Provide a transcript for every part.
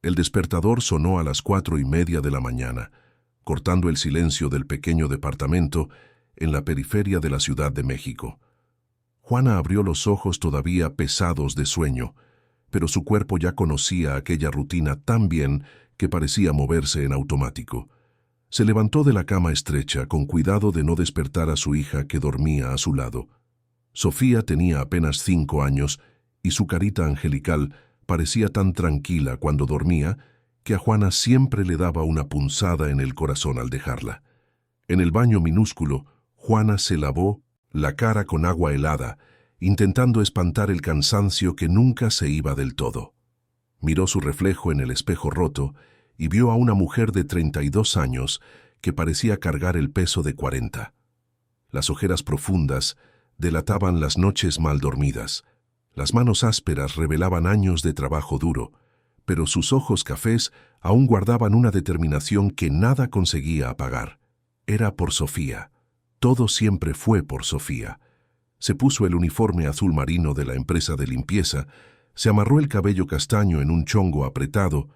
El despertador sonó a las 4:30 de la mañana, cortando el silencio del pequeño departamento en la periferia de la Ciudad de México. Juana abrió los ojos todavía pesados de sueño, pero su cuerpo ya conocía aquella rutina tan bien que parecía moverse en automático. Se levantó de la cama estrecha con cuidado de no despertar a su hija que dormía a su lado. Sofía tenía apenas 5 años y su carita angelical parecía tan tranquila cuando dormía que a Juana siempre le daba una punzada en el corazón al dejarla. En el baño minúsculo, Juana se lavó la cara con agua helada, intentando espantar el cansancio que nunca se iba del todo. Miró su reflejo en el espejo roto y vio a una mujer de 32 años que parecía cargar el peso de 40. Las ojeras profundas delataban las noches mal dormidas. Las manos ásperas revelaban años de trabajo duro, pero sus ojos cafés aún guardaban una determinación que nada conseguía apagar. Era por Sofía. Todo siempre fue por Sofía. Se puso el uniforme azul marino de la empresa de limpieza, se amarró el cabello castaño en un chongo apretado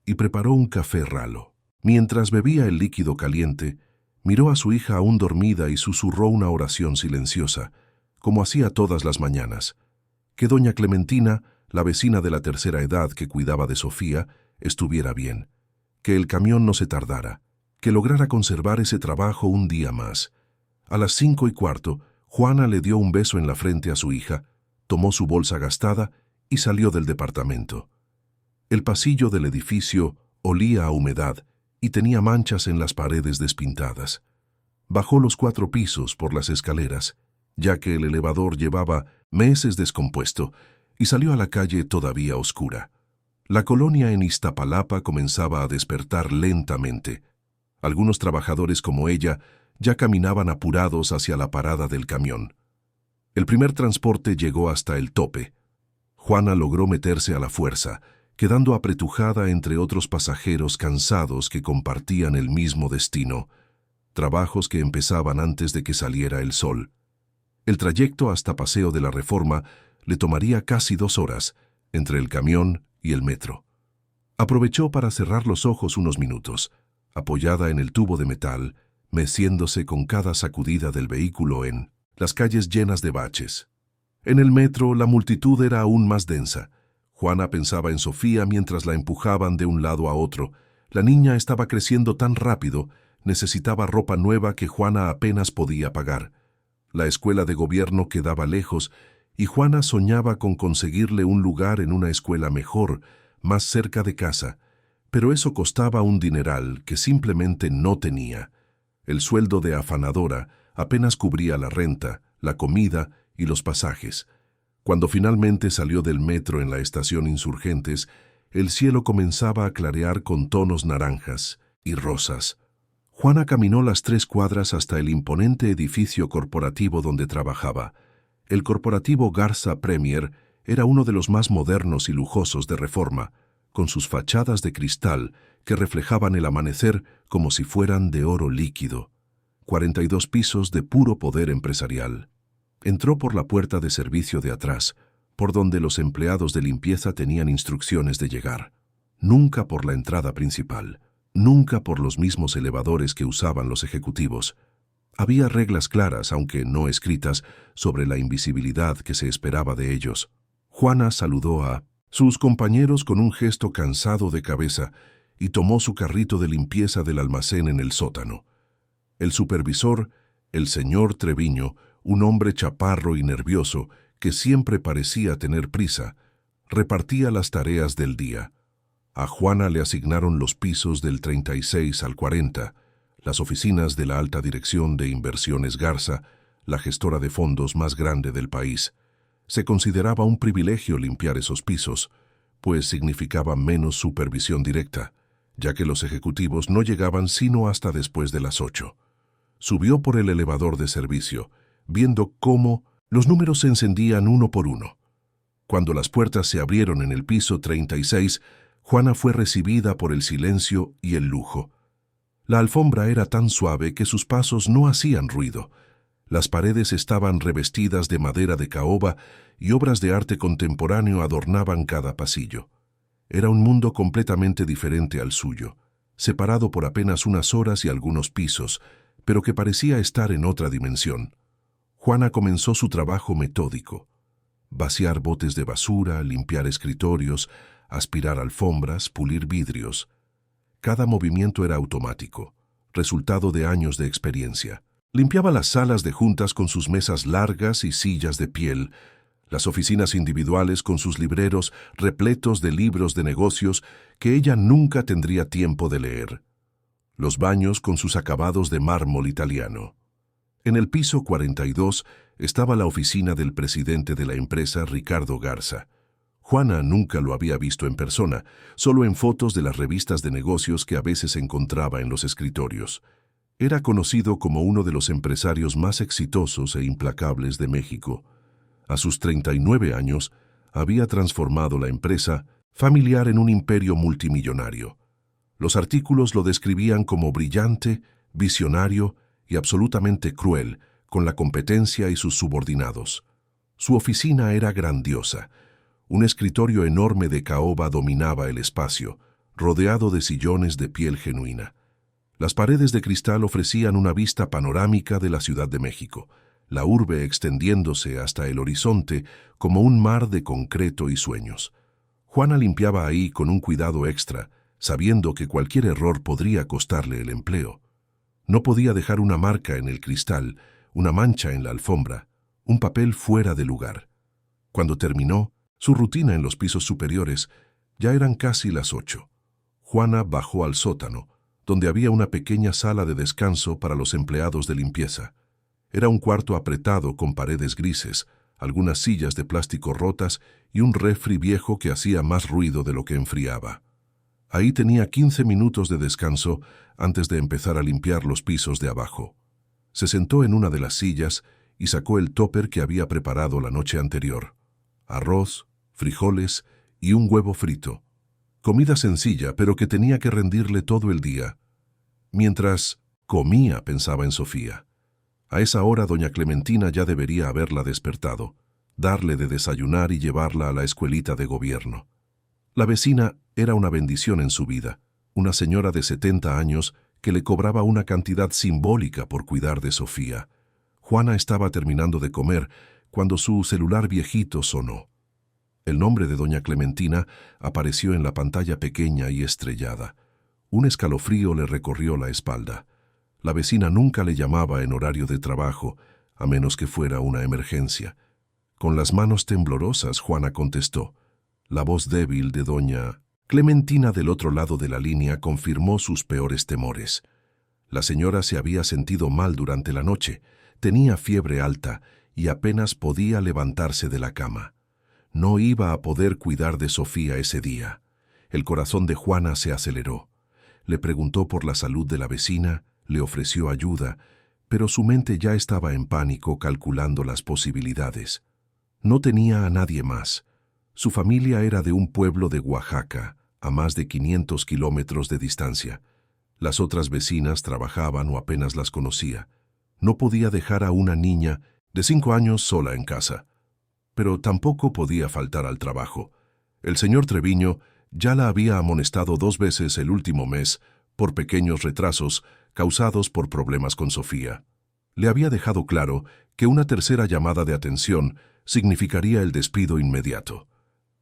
y preparó un café ralo. Mientras bebía el líquido caliente, miró a su hija aún dormida y susurró una oración silenciosa, como hacía todas las mañanas. Que doña Clementina, la vecina de la tercera edad que cuidaba de Sofía, estuviera bien, que el camión no se tardara, que lograra conservar ese trabajo un día más. A las 5:15, Juana le dio un beso en la frente a su hija, tomó su bolsa gastada y salió del departamento. El pasillo del edificio olía a humedad y tenía manchas en las paredes despintadas. Bajó los 4 pisos por las escaleras, ya que el elevador llevaba meses descompuesto, y salió a la calle todavía oscura. La colonia en Iztapalapa comenzaba a despertar lentamente. Algunos trabajadores como ella ya caminaban apurados hacia la parada del camión. El primer transporte llegó hasta el tope. Juana logró meterse a la fuerza, quedando apretujada entre otros pasajeros cansados que compartían el mismo destino, trabajos que empezaban antes de que saliera el sol. El trayecto hasta Paseo de la Reforma le tomaría casi 2 horas, entre el camión y el metro. Aprovechó para cerrar los ojos unos minutos, apoyada en el tubo de metal, meciéndose con cada sacudida del vehículo en las calles llenas de baches. En el metro la multitud era aún más densa. Juana pensaba en Sofía mientras la empujaban de un lado a otro. La niña estaba creciendo tan rápido, necesitaba ropa nueva que Juana apenas podía pagar. La escuela de gobierno quedaba lejos y Juana soñaba con conseguirle un lugar en una escuela mejor, más cerca de casa, pero eso costaba un dineral que simplemente no tenía. El sueldo de afanadora apenas cubría la renta, la comida y los pasajes. Cuando finalmente salió del metro en la estación Insurgentes, el cielo comenzaba a clarear con tonos naranjas y rosas. Juana caminó las 3 cuadras hasta el imponente edificio corporativo donde trabajaba. El corporativo Garza Premier era uno de los más modernos y lujosos de Reforma, con sus fachadas de cristal que reflejaban el amanecer como si fueran de oro líquido. 42 pisos de puro poder empresarial. Entró por la puerta de servicio de atrás, por donde los empleados de limpieza tenían instrucciones de llegar. Nunca por la entrada principal. Nunca por los mismos elevadores que usaban los ejecutivos. Había reglas claras, aunque no escritas, sobre la invisibilidad que se esperaba de ellos. Juana saludó a sus compañeros con un gesto cansado de cabeza y tomó su carrito de limpieza del almacén en el sótano. El supervisor, el señor Treviño, un hombre chaparro y nervioso que siempre parecía tener prisa, repartía las tareas del día. A Juana le asignaron los pisos del 36 al 40, las oficinas de la alta dirección de Inversiones Garza, la gestora de fondos más grande del país. Se consideraba un privilegio limpiar esos pisos, pues significaba menos supervisión directa, ya que los ejecutivos no llegaban sino hasta después de las 8. Subió por el elevador de servicio, viendo cómo los números se encendían uno por uno. Cuando las puertas se abrieron en el piso 36, Juana fue recibida por el silencio y el lujo. La alfombra era tan suave que sus pasos no hacían ruido. Las paredes estaban revestidas de madera de caoba y obras de arte contemporáneo adornaban cada pasillo. Era un mundo completamente diferente al suyo, separado por apenas unas horas y algunos pisos, pero que parecía estar en otra dimensión. Juana comenzó su trabajo metódico: vaciar botes de basura, limpiar escritorios, aspirar alfombras, pulir vidrios. Cada movimiento era automático, resultado de años de experiencia. Limpiaba las salas de juntas con sus mesas largas y sillas de piel, las oficinas individuales con sus libreros repletos de libros de negocios que ella nunca tendría tiempo de leer, los baños con sus acabados de mármol italiano. En el piso 42 estaba la oficina del presidente de la empresa, Ricardo Garza. Juana nunca lo había visto en persona, solo en fotos de las revistas de negocios que a veces encontraba en los escritorios. Era conocido como uno de los empresarios más exitosos e implacables de México. A sus 39 años, había transformado la empresa familiar en un imperio multimillonario. Los artículos lo describían como brillante, visionario y absolutamente cruel con la competencia y sus subordinados. Su oficina era grandiosa. Un escritorio enorme de caoba dominaba el espacio, rodeado de sillones de piel genuina. Las paredes de cristal ofrecían una vista panorámica de la Ciudad de México, la urbe extendiéndose hasta el horizonte como un mar de concreto y sueños. Juana limpiaba ahí con un cuidado extra, sabiendo que cualquier error podría costarle el empleo. No podía dejar una marca en el cristal, una mancha en la alfombra, un papel fuera de lugar. Cuando terminó su rutina en los pisos superiores, ya eran casi las 8. Juana bajó al sótano, donde había una pequeña sala de descanso para los empleados de limpieza. Era un cuarto apretado con paredes grises, algunas sillas de plástico rotas y un refri viejo que hacía más ruido de lo que enfriaba. Ahí tenía 15 minutos de descanso antes de empezar a limpiar los pisos de abajo. Se sentó en una de las sillas y sacó el tóper que había preparado la noche anterior: arroz, frijoles y un huevo frito. Comida sencilla, pero que tenía que rendirle todo el día. Mientras comía, pensaba en Sofía. A esa hora doña Clementina ya debería haberla despertado, darle de desayunar y llevarla a la escuelita de gobierno. La vecina era una bendición en su vida, una señora de 70 años que le cobraba una cantidad simbólica por cuidar de Sofía. Juana estaba terminando de comer cuando su celular viejito sonó. El nombre de doña Clementina apareció en la pantalla pequeña y estrellada. Un escalofrío le recorrió la espalda. La vecina nunca le llamaba en horario de trabajo, a menos que fuera una emergencia. Con las manos temblorosas, Juana contestó. La voz débil de doña Clementina del otro lado de la línea confirmó sus peores temores. La señora se había sentido mal durante la noche, tenía fiebre alta y apenas podía levantarse de la cama. No iba a poder cuidar de Sofía ese día. El corazón de Juana se aceleró. Le preguntó por la salud de la vecina, le ofreció ayuda, pero su mente ya estaba en pánico calculando las posibilidades. No tenía a nadie más. Su familia era de un pueblo de Oaxaca, a más de 500 kilómetros de distancia. Las otras vecinas trabajaban o apenas las conocía. No podía dejar a una niña de 5 años sola en casa. Pero tampoco podía faltar al trabajo. El señor Treviño ya la había amonestado 2 veces el último mes por pequeños retrasos causados por problemas con Sofía. Le había dejado claro que una tercera llamada de atención significaría el despido inmediato.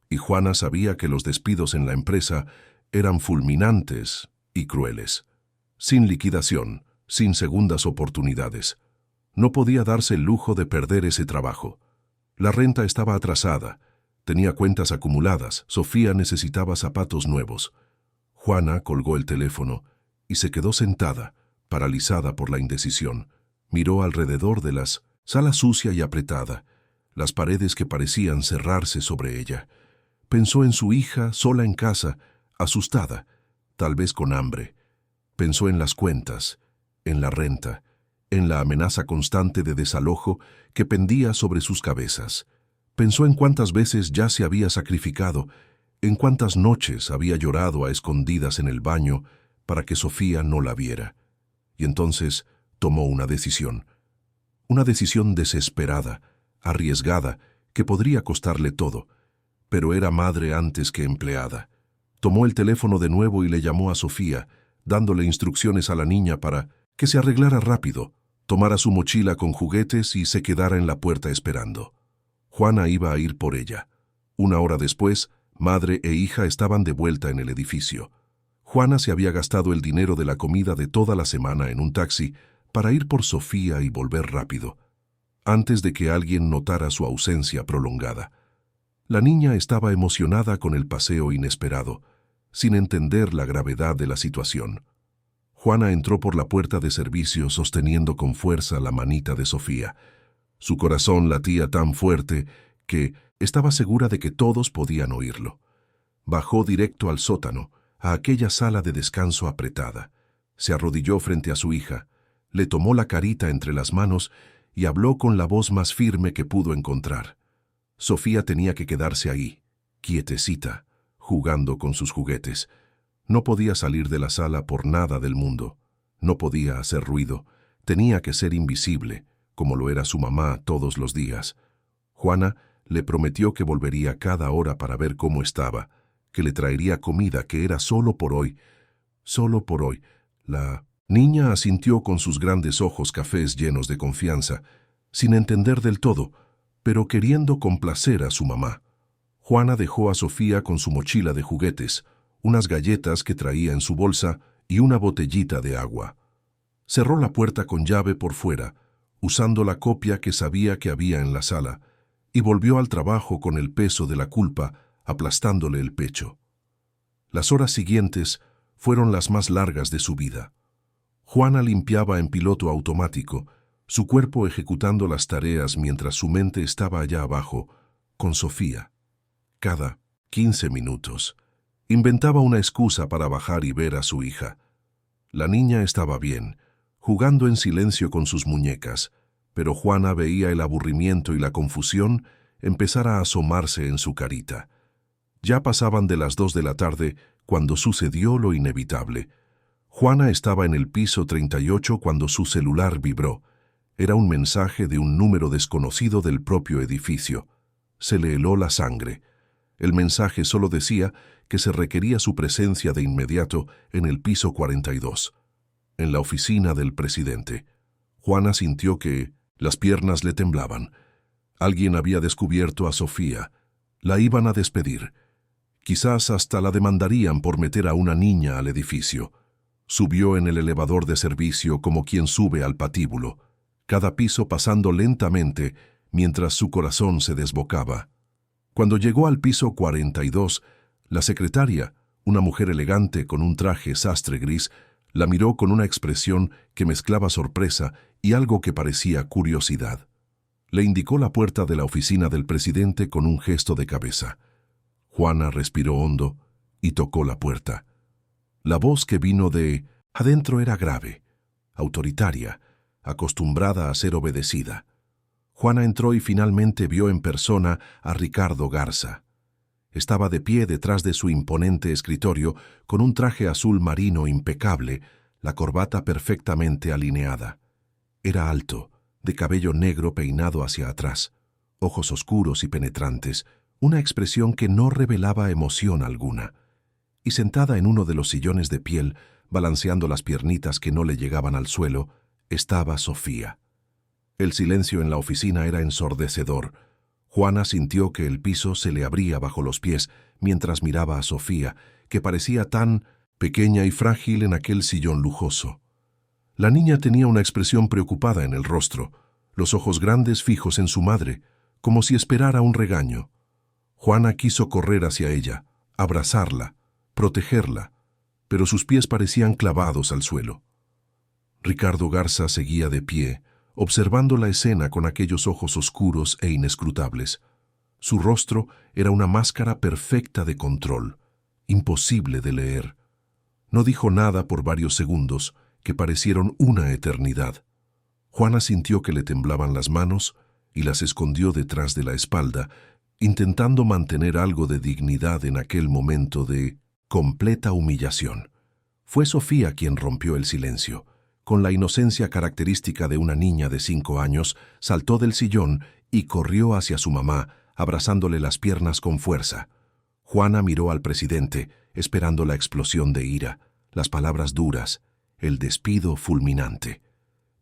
Y Juana sabía que los despidos en la empresa eran fulminantes y crueles. Sin liquidación, sin segundas oportunidades. No podía darse el lujo de perder ese trabajo. La renta estaba atrasada, tenía cuentas acumuladas, Sofía necesitaba zapatos nuevos. Juana colgó el teléfono y se quedó sentada, paralizada por la indecisión. Miró alrededor de la sala sucia y apretada, las paredes que parecían cerrarse sobre ella. Pensó en su hija sola en casa, asustada, tal vez con hambre. Pensó en las cuentas, en la renta, en la amenaza constante de desalojo que pendía sobre sus cabezas. Pensó en cuántas veces ya se había sacrificado, en cuántas noches había llorado a escondidas en el baño para que Sofía no la viera. Y entonces tomó una decisión desesperada, arriesgada, que podría costarle todo, pero era madre antes que empleada. Tomó el teléfono de nuevo y le llamó a Sofía, dándole instrucciones a la niña para que se arreglara rápido, tomara su mochila con juguetes y se quedara en la puerta esperando. Juana iba a ir por ella. Una hora después, madre e hija estaban de vuelta en el edificio. Juana se había gastado el dinero de la comida de toda la semana en un taxi para ir por Sofía y volver rápido, antes de que alguien notara su ausencia prolongada. La niña estaba emocionada con el paseo inesperado, sin entender la gravedad de la situación. Juana entró por la puerta de servicio sosteniendo con fuerza la manita de Sofía. Su corazón latía tan fuerte que estaba segura de que todos podían oírlo. Bajó directo al sótano, a aquella sala de descanso apretada. Se arrodilló frente a su hija, le tomó la carita entre las manos y habló con la voz más firme que pudo encontrar. Sofía tenía que quedarse ahí, quietecita, jugando con sus juguetes. No podía salir de la sala por nada del mundo. No podía hacer ruido. Tenía que ser invisible, como lo era su mamá todos los días. Juana le prometió que volvería cada hora para ver cómo estaba, que le traería comida, que era solo por hoy. Solo por hoy. La niña asintió con sus grandes ojos cafés llenos de confianza, sin entender del todo, pero queriendo complacer a su mamá. Juana dejó a Sofía con su mochila de juguetes, unas galletas que traía en su bolsa y una botellita de agua. Cerró la puerta con llave por fuera, usando la copia que sabía que había en la sala, y volvió al trabajo con el peso de la culpa aplastándole el pecho. Las horas siguientes fueron las más largas de su vida. Juana limpiaba en piloto automático, su cuerpo ejecutando las tareas mientras su mente estaba allá abajo, con Sofía. Cada 15 minutos, inventaba una excusa para bajar y ver a su hija. La niña estaba bien, jugando en silencio con sus muñecas, pero Juana veía el aburrimiento y la confusión empezar a asomarse en su carita. Ya pasaban de las 2 de la tarde cuando sucedió lo inevitable. Juana estaba en el piso 38 cuando su celular vibró. Era un mensaje de un número desconocido del propio edificio. Se le heló la sangre. El mensaje solo decía que se requería su presencia de inmediato en el piso 42, en la oficina del presidente. Juana sintió que las piernas le temblaban. Alguien había descubierto a Sofía. La iban a despedir. Quizás hasta la demandarían por meter a una niña al edificio. Subió en el elevador de servicio como quien sube al patíbulo, cada piso pasando lentamente mientras su corazón se desbocaba. Cuando llegó al piso 42, la secretaria, una mujer elegante con un traje sastre gris, la miró con una expresión que mezclaba sorpresa y algo que parecía curiosidad. Le indicó la puerta de la oficina del presidente con un gesto de cabeza. Juana respiró hondo y tocó la puerta. La voz que vino de adentro era grave, autoritaria, acostumbrada a ser obedecida. Juana entró y finalmente vio en persona a Ricardo Garza. Estaba de pie detrás de su imponente escritorio con un traje azul marino impecable, la corbata perfectamente alineada. Era alto, de cabello negro peinado hacia atrás, ojos oscuros y penetrantes, una expresión que no revelaba emoción alguna. Y sentada en uno de los sillones de piel, balanceando las piernitas que no le llegaban al suelo, estaba Sofía. El silencio en la oficina era ensordecedor. Juana sintió que el piso se le abría bajo los pies mientras miraba a Sofía, que parecía tan pequeña y frágil en aquel sillón lujoso. La niña tenía una expresión preocupada en el rostro, los ojos grandes fijos en su madre, como si esperara un regaño. Juana quiso correr hacia ella, abrazarla, protegerla, pero sus pies parecían clavados al suelo. Ricardo Garza seguía de pie, observando la escena con aquellos ojos oscuros e inescrutables. Su rostro era una máscara perfecta de control, imposible de leer. No dijo nada por varios segundos, que parecieron una eternidad. Juana sintió que le temblaban las manos y las escondió detrás de la espalda, intentando mantener algo de dignidad en aquel momento de completa humillación. Fue Sofía quien rompió el silencio. Con la inocencia característica de una niña de 5 años, saltó del sillón y corrió hacia su mamá, abrazándole las piernas con fuerza. Juana miró al presidente esperando la explosión de ira, las palabras duras, el despido fulminante.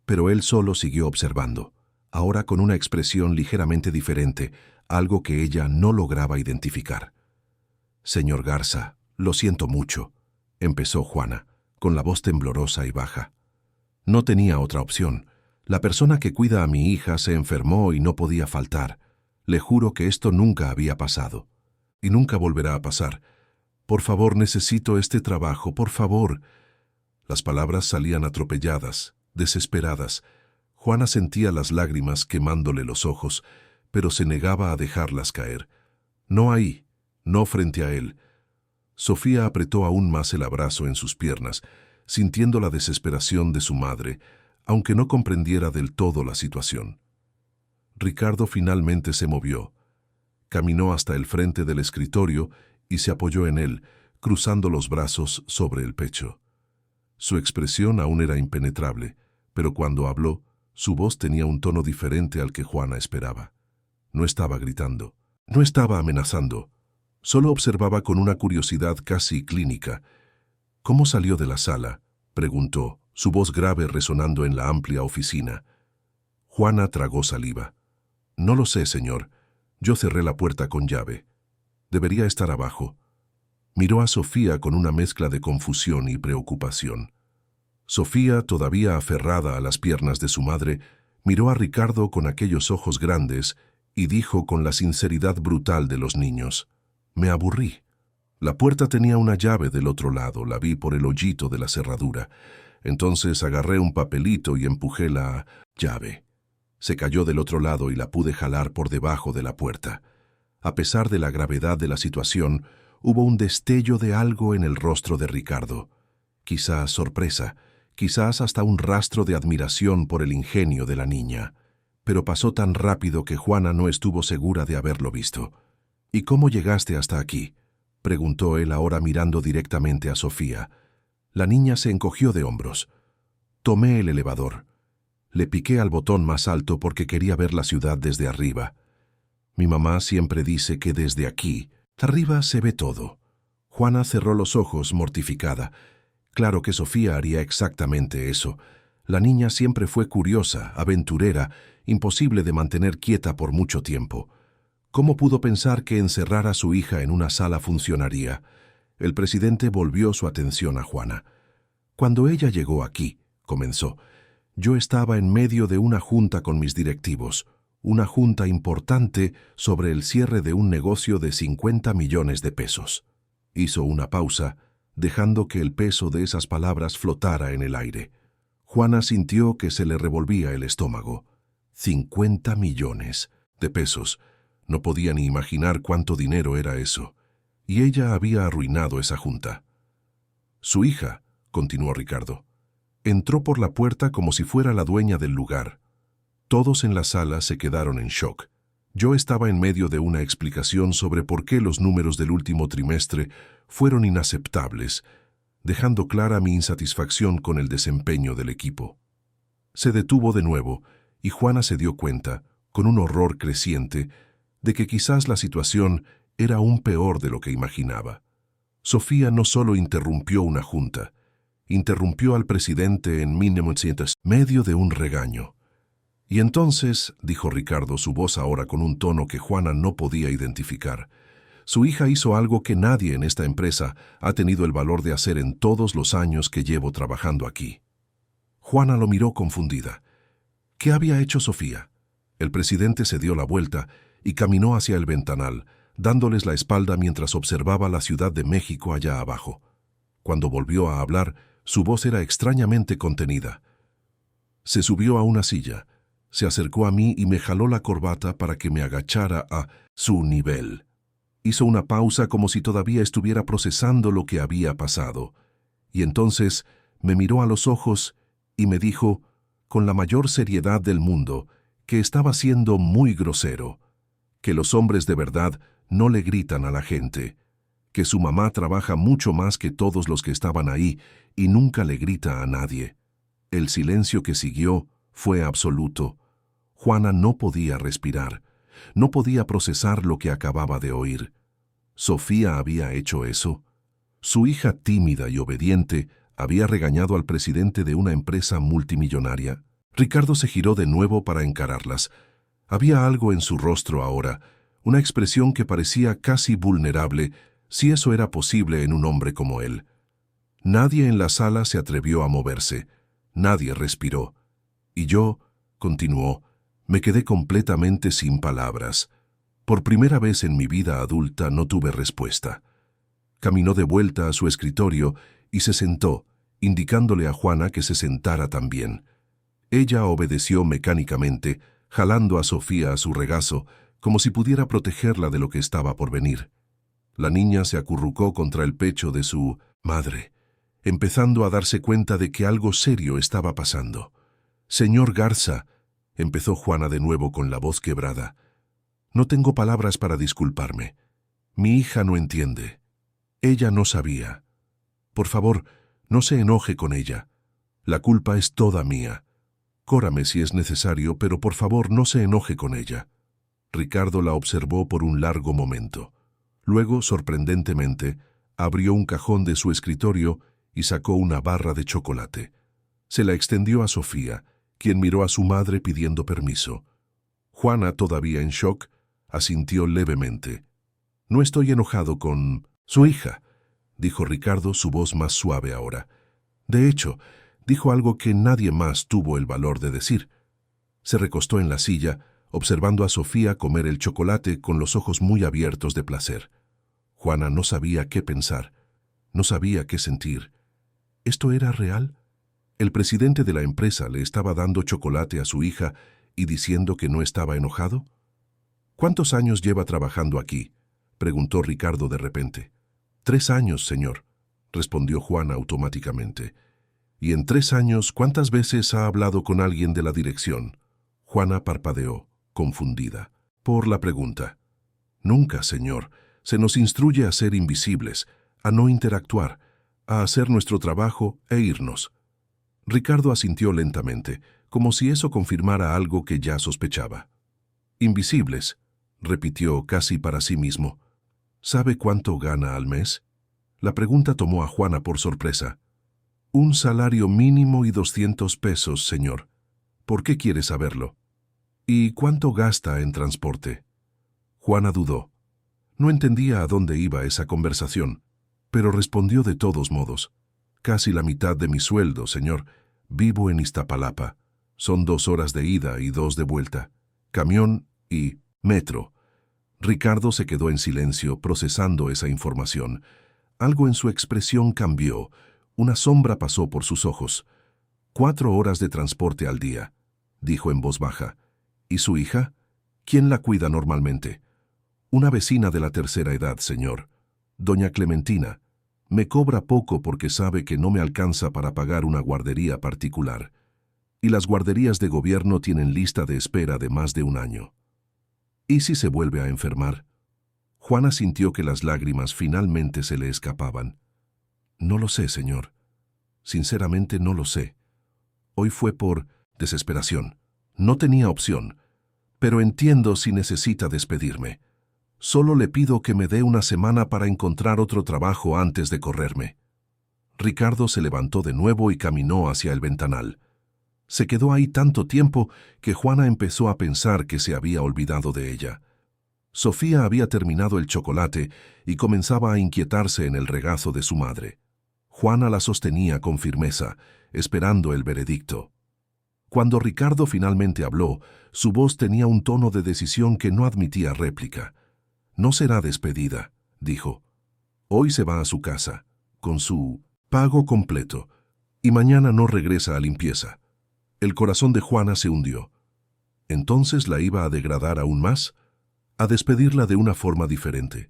Pero él solo siguió observando, ahora con una expresión ligeramente diferente, algo que ella no lograba identificar. «Señor Garza, lo siento mucho», empezó Juana, con la voz temblorosa y baja. «No tenía otra opción. La persona que cuida a mi hija se enfermó y no podía faltar. Le juro que esto nunca había pasado. Y nunca volverá a pasar. Por favor, necesito este trabajo, por favor». Las palabras salían atropelladas, desesperadas. Juana sentía las lágrimas quemándole los ojos, pero se negaba a dejarlas caer. No ahí, no frente a él. Sofía apretó aún más el abrazo en sus piernas, sintiendo la desesperación de su madre, aunque no comprendiera del todo la situación. Ricardo finalmente se movió. Caminó hasta el frente del escritorio y se apoyó en él, cruzando los brazos sobre el pecho. Su expresión aún era impenetrable, pero cuando habló, su voz tenía un tono diferente al que Juana esperaba. No estaba gritando, no estaba amenazando, solo observaba con una curiosidad casi clínica. «¿Cómo salió de la sala?», preguntó, su voz grave resonando en la amplia oficina. Juana tragó saliva. «No lo sé, señor. Yo cerré la puerta con llave. Debería estar abajo». Miró a Sofía con una mezcla de confusión y preocupación. Sofía, todavía aferrada a las piernas de su madre, miró a Ricardo con aquellos ojos grandes y dijo con la sinceridad brutal de los niños: «Me aburrí». La puerta tenía una llave del otro lado, la vi por el hoyito de la cerradura. Entonces agarré un papelito y empujé la llave. Se cayó del otro lado y la pude jalar por debajo de la puerta. A pesar de la gravedad de la situación, hubo un destello de algo en el rostro de Ricardo. Quizás sorpresa, quizás hasta un rastro de admiración por el ingenio de la niña. Pero pasó tan rápido que Juana no estuvo segura de haberlo visto. «¿Y cómo llegaste hasta aquí?», preguntó él ahora mirando directamente a Sofía. La niña se encogió de hombros. «Tomé el elevador. Le piqué al botón más alto porque quería ver la ciudad desde arriba. Mi mamá siempre dice que desde aquí, arriba, se ve todo». Juana cerró los ojos, mortificada. Claro que Sofía haría exactamente eso. La niña siempre fue curiosa, aventurera, imposible de mantener quieta por mucho tiempo. ¿Cómo pudo pensar que encerrar a su hija en una sala funcionaría? El presidente volvió su atención a Juana. «Cuando ella llegó aquí», comenzó, «yo estaba en medio de una junta con mis directivos, una junta importante sobre el cierre de un negocio de 50 millones de pesos». Hizo una pausa, dejando que el peso de esas palabras flotara en el aire. Juana sintió que se le revolvía el estómago. 50 millones de pesos. No podía ni imaginar cuánto dinero era eso. Y ella había arruinado esa junta. «Su hija», continuó Ricardo, «entró por la puerta como si fuera la dueña del lugar». Todos en la sala se quedaron en shock. Yo estaba en medio de una explicación sobre por qué los números del último trimestre fueron inaceptables, dejando clara mi insatisfacción con el desempeño del equipo. Se detuvo de nuevo y Juana se dio cuenta, con un horror creciente, de que quizás la situación era aún peor de lo que imaginaba. Sofía no solo interrumpió una junta, interrumpió al presidente en medio de un regaño. «Y entonces», dijo Ricardo, su voz ahora con un tono que Juana no podía identificar, «su hija hizo algo que nadie en esta empresa ha tenido el valor de hacer en todos los años que llevo trabajando aquí». Juana lo miró confundida. ¿Qué había hecho Sofía? El presidente se dio la vuelta y caminó hacia el ventanal, dándoles la espalda mientras observaba la Ciudad de México allá abajo. Cuando volvió a hablar, su voz era extrañamente contenida. Se subió a una silla, se acercó a mí y me jaló la corbata para que me agachara a su nivel. Hizo una pausa como si todavía estuviera procesando lo que había pasado, y entonces me miró a los ojos y me dijo, con la mayor seriedad del mundo, que estaba siendo muy grosero, que los hombres de verdad no le gritan a la gente, que su mamá trabaja mucho más que todos los que estaban ahí y nunca le grita a nadie. El silencio que siguió fue absoluto. Juana no podía respirar, no podía procesar lo que acababa de oír. ¿Sofía había hecho eso? Su hija tímida y obediente había regañado al presidente de una empresa multimillonaria. Ricardo se giró de nuevo para encararlas. Había algo en su rostro ahora, una expresión que parecía casi vulnerable, si eso era posible en un hombre como él. Nadie en la sala se atrevió a moverse, nadie respiró. Y yo, continuó, me quedé completamente sin palabras. Por primera vez en mi vida adulta no tuve respuesta. Caminó de vuelta a su escritorio y se sentó, indicándole a Juana que se sentara también. Ella obedeció mecánicamente, jalando a Sofía a su regazo, como si pudiera protegerla de lo que estaba por venir. La niña se acurrucó contra el pecho de su madre, empezando a darse cuenta de que algo serio estaba pasando. «Señor Garza», empezó Juana de nuevo con la voz quebrada, «no tengo palabras para disculparme. Mi hija no entiende. Ella no sabía. Por favor, no se enoje con ella. La culpa es toda mía. Córrame si es necesario, pero por favor no se enoje con ella». Ricardo la observó por un largo momento. Luego, sorprendentemente, abrió un cajón de su escritorio y sacó una barra de chocolate. Se la extendió a Sofía, quien miró a su madre pidiendo permiso. Juana, todavía en shock, asintió levemente. «No estoy enojado con su hija», dijo Ricardo, su voz más suave ahora. De hecho, dijo algo que nadie más tuvo el valor de decir. Se recostó en la silla, observando a Sofía comer el chocolate con los ojos muy abiertos de placer. Juana no sabía qué pensar, no sabía qué sentir. ¿Esto era real? ¿El presidente de la empresa le estaba dando chocolate a su hija y diciendo que no estaba enojado? «¿Cuántos años lleva trabajando aquí?», preguntó Ricardo de repente. «3 años, señor», respondió Juana automáticamente. «¿Y en 3 años cuántas veces ha hablado con alguien de la dirección?». Juana parpadeó, confundida, por la pregunta. «Nunca, señor. Se nos instruye a ser invisibles, a no interactuar, a hacer nuestro trabajo e irnos». Ricardo asintió lentamente, como si eso confirmara algo que ya sospechaba. «Invisibles», repitió casi para sí mismo. «¿Sabe cuánto gana al mes?». La pregunta tomó a Juana por sorpresa. «Un salario mínimo y 200 pesos, señor. ¿Por qué quiere saberlo? ¿Y cuánto gasta en transporte?». Juana dudó. No entendía a dónde iba esa conversación, pero respondió de todos modos. «Casi la mitad de mi sueldo, señor. Vivo en Iztapalapa. Son 2 horas de ida y 2 de vuelta. Camión y metro». Ricardo se quedó en silencio procesando esa información. Algo en su expresión cambió. Una sombra pasó por sus ojos. 4 horas de transporte al día, dijo en voz baja. «¿Y su hija? ¿Quién la cuida normalmente?». «Una vecina de la tercera edad, señor. Doña Clementina. Me cobra poco porque sabe que no me alcanza para pagar una guardería particular. Y las guarderías de gobierno tienen lista de espera de más de 1 año». «¿Y si se vuelve a enfermar?». Juana sintió que las lágrimas finalmente se le escapaban. «No lo sé, señor. Sinceramente no lo sé. Hoy fue por desesperación. No tenía opción. Pero entiendo si necesita despedirme. Solo le pido que me dé 1 semana para encontrar otro trabajo antes de correrme». Ricardo se levantó de nuevo y caminó hacia el ventanal. Se quedó ahí tanto tiempo que Juana empezó a pensar que se había olvidado de ella. Sofía había terminado el chocolate y comenzaba a inquietarse en el regazo de su madre. Juana la sostenía con firmeza, esperando el veredicto. Cuando Ricardo finalmente habló, su voz tenía un tono de decisión que no admitía réplica. «No será despedida», dijo. «Hoy se va a su casa, con su pago completo, y mañana no regresa a limpieza». El corazón de Juana se hundió. ¿Entonces la iba a degradar aún más? ¿A despedirla de una forma diferente?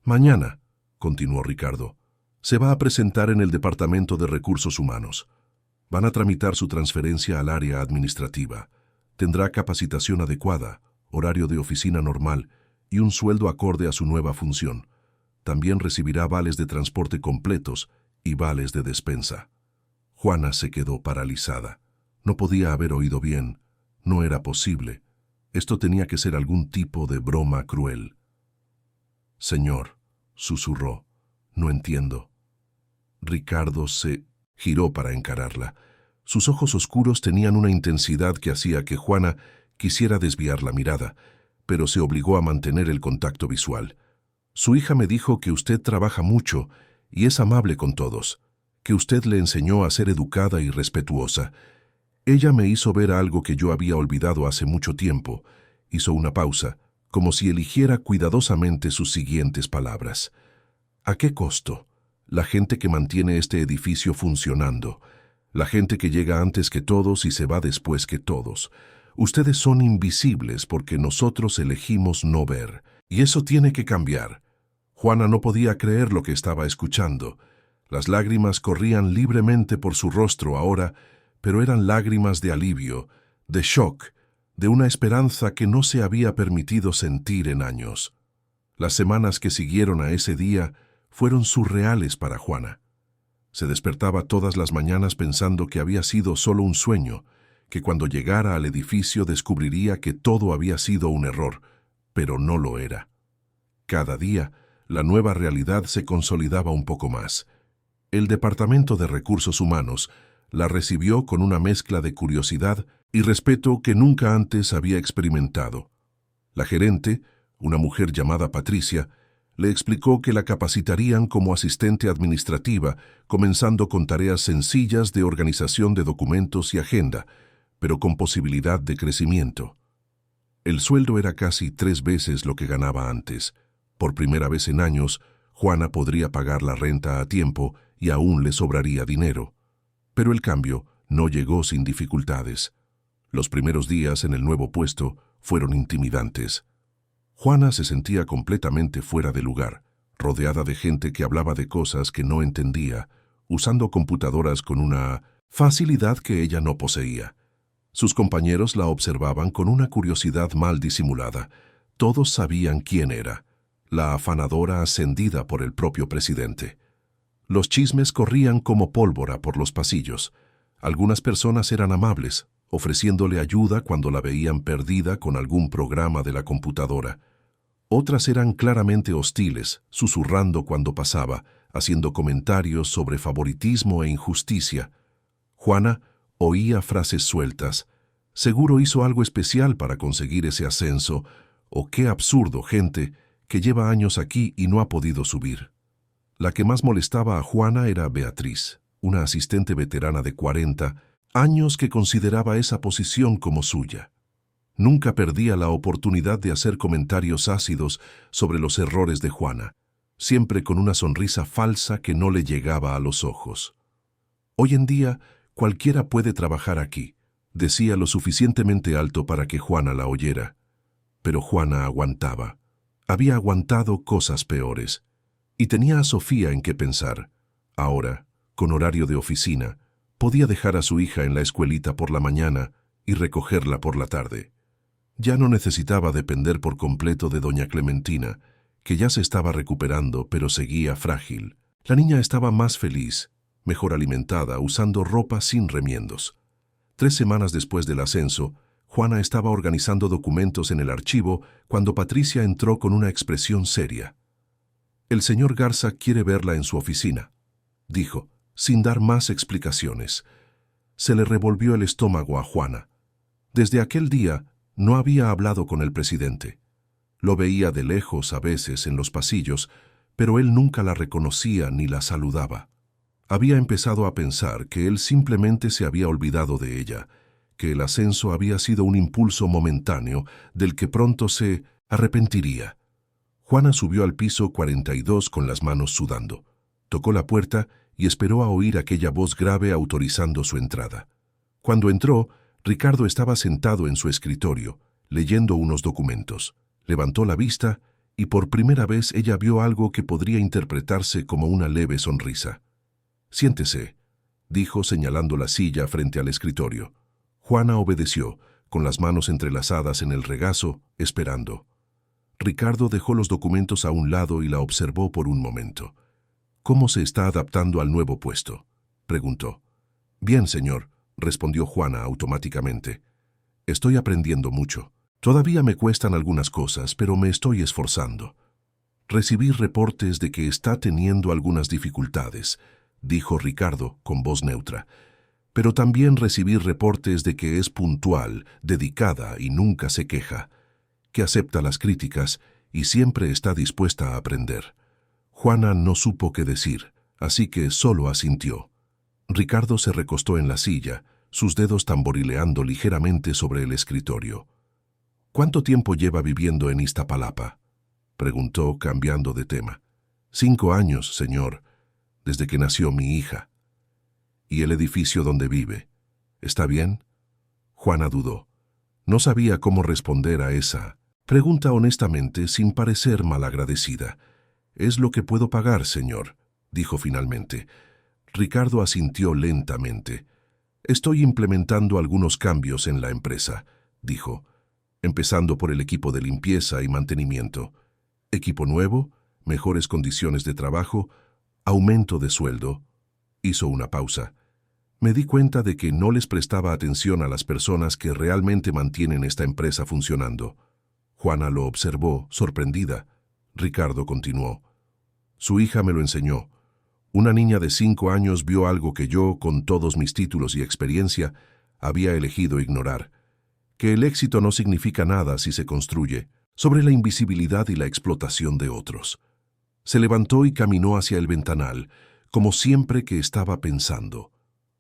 «Mañana», continuó Ricardo, «se va a presentar en el Departamento de Recursos Humanos. Van a tramitar su transferencia al área administrativa. Tendrá capacitación adecuada, horario de oficina normal y un sueldo acorde a su nueva función. También recibirá vales de transporte completos y vales de despensa». Juana se quedó paralizada. No podía haber oído bien. No era posible. Esto tenía que ser algún tipo de broma cruel. «Señor», susurró, No entiendo. Ricardo se giró para encararla. Sus ojos oscuros tenían una intensidad que hacía que Juana quisiera desviar la mirada, pero se obligó a mantener el contacto visual. Su hija me dijo que usted trabaja mucho y es amable con todos, que usted le enseñó a ser educada y respetuosa. Ella me hizo ver algo que yo había olvidado hace mucho tiempo. Hizo una pausa, como si eligiera cuidadosamente sus siguientes palabras. ¿A qué costo? La gente que mantiene este edificio funcionando. La gente que llega antes que todos y se va después que todos. Ustedes son invisibles porque nosotros elegimos no ver. Y eso tiene que cambiar. Juana no podía creer lo que estaba escuchando. Las lágrimas corrían libremente por su rostro ahora, pero eran lágrimas de alivio, de shock, de una esperanza que no se había permitido sentir en años. Las semanas que siguieron a ese día fueron surreales para Juana. Se despertaba todas las mañanas pensando que había sido solo un sueño, que cuando llegara al edificio descubriría que todo había sido un error, pero no lo era. Cada día, la nueva realidad se consolidaba un poco más. El Departamento de Recursos Humanos la recibió con una mezcla de curiosidad y respeto que nunca antes había experimentado. La gerente, una mujer llamada Patricia, le explicó que la capacitarían como asistente administrativa, comenzando con tareas sencillas de organización de documentos y agenda, pero con posibilidad de crecimiento. El sueldo era casi 3 veces lo que ganaba antes. Por primera vez en años, Juana podría pagar la renta a tiempo y aún le sobraría dinero. Pero el cambio no llegó sin dificultades. Los primeros días en el nuevo puesto fueron intimidantes. Juana se sentía completamente fuera de lugar, rodeada de gente que hablaba de cosas que no entendía, usando computadoras con una facilidad que ella no poseía. Sus compañeros la observaban con una curiosidad mal disimulada. Todos sabían quién era, la afanadora ascendida por el propio presidente. Los chismes corrían como pólvora por los pasillos. Algunas personas eran amables, ofreciéndole ayuda cuando la veían perdida con algún programa de la computadora. Otras eran claramente hostiles, susurrando cuando pasaba, haciendo comentarios sobre favoritismo e injusticia. Juana oía frases sueltas. Seguro hizo algo especial para conseguir ese ascenso, o qué absurdo, gente, que lleva años aquí y no ha podido subir. La que más molestaba a Juana era Beatriz, una asistente veterana de 40 años que consideraba esa posición como suya. Nunca perdía la oportunidad de hacer comentarios ácidos sobre los errores de Juana, siempre con una sonrisa falsa que no le llegaba a los ojos. Hoy en día, cualquiera puede trabajar aquí, decía lo suficientemente alto para que Juana la oyera. Pero Juana aguantaba. Había aguantado cosas peores. Y tenía a Sofía en qué pensar. Ahora, con horario de oficina, podía dejar a su hija en la escuelita por la mañana y recogerla por la tarde. Ya no necesitaba depender por completo de doña Clementina, que ya se estaba recuperando, pero seguía frágil. La niña estaba más feliz, mejor alimentada, usando ropa sin remiendos. 3 semanas después del ascenso, Juana estaba organizando documentos en el archivo cuando Patricia entró con una expresión seria. «El señor Garza quiere verla en su oficina», dijo, sin dar más explicaciones. Se le revolvió el estómago a Juana. Desde aquel día no había hablado con el presidente. Lo veía de lejos a veces en los pasillos, pero él nunca la reconocía ni la saludaba. Había empezado a pensar que él simplemente se había olvidado de ella, que el ascenso había sido un impulso momentáneo del que pronto se arrepentiría. Juana subió al piso 42 con las manos sudando. Tocó la puerta y esperó a oír aquella voz grave autorizando su entrada. Cuando entró, Ricardo estaba sentado en su escritorio, leyendo unos documentos. Levantó la vista y por primera vez ella vio algo que podría interpretarse como una leve sonrisa. «Siéntese», dijo señalando la silla frente al escritorio. Juana obedeció, con las manos entrelazadas en el regazo, esperando. Ricardo dejó los documentos a un lado y la observó por un momento. «¿Cómo se está adaptando al nuevo puesto?», preguntó. «Bien, señor», respondió Juana automáticamente. «Estoy aprendiendo mucho. Todavía me cuestan algunas cosas, pero me estoy esforzando». Recibí reportes de que está teniendo algunas dificultades, dijo Ricardo con voz neutra. Pero también recibí reportes de que es puntual, dedicada y nunca se queja, que acepta las críticas y siempre está dispuesta a aprender. Juana no supo qué decir, así que solo asintió. Ricardo se recostó en la silla, sus dedos tamborileando ligeramente sobre el escritorio. ¿Cuánto tiempo lleva viviendo en Iztapalapa?, preguntó, cambiando de tema. 5 años, señor, desde que nació mi hija. ¿Y el edificio donde vive? ¿Está bien? Juana dudó. No sabía cómo responder a esa pregunta honestamente, sin parecer malagradecida. «Es lo que puedo pagar, señor», dijo finalmente. Ricardo asintió lentamente. «Estoy implementando algunos cambios en la empresa», dijo, empezando por el equipo de limpieza y mantenimiento. Equipo nuevo, mejores condiciones de trabajo, aumento de sueldo. Hizo una pausa. Me di cuenta de que no les prestaba atención a las personas que realmente mantienen esta empresa funcionando. Juana lo observó, sorprendida. Ricardo continuó. Su hija me lo enseñó. Una niña de 5 años vio algo que yo, con todos mis títulos y experiencia, había elegido ignorar. Que el éxito no significa nada si se construye sobre la invisibilidad y la explotación de otros. Se levantó y caminó hacia el ventanal, como siempre que estaba pensando.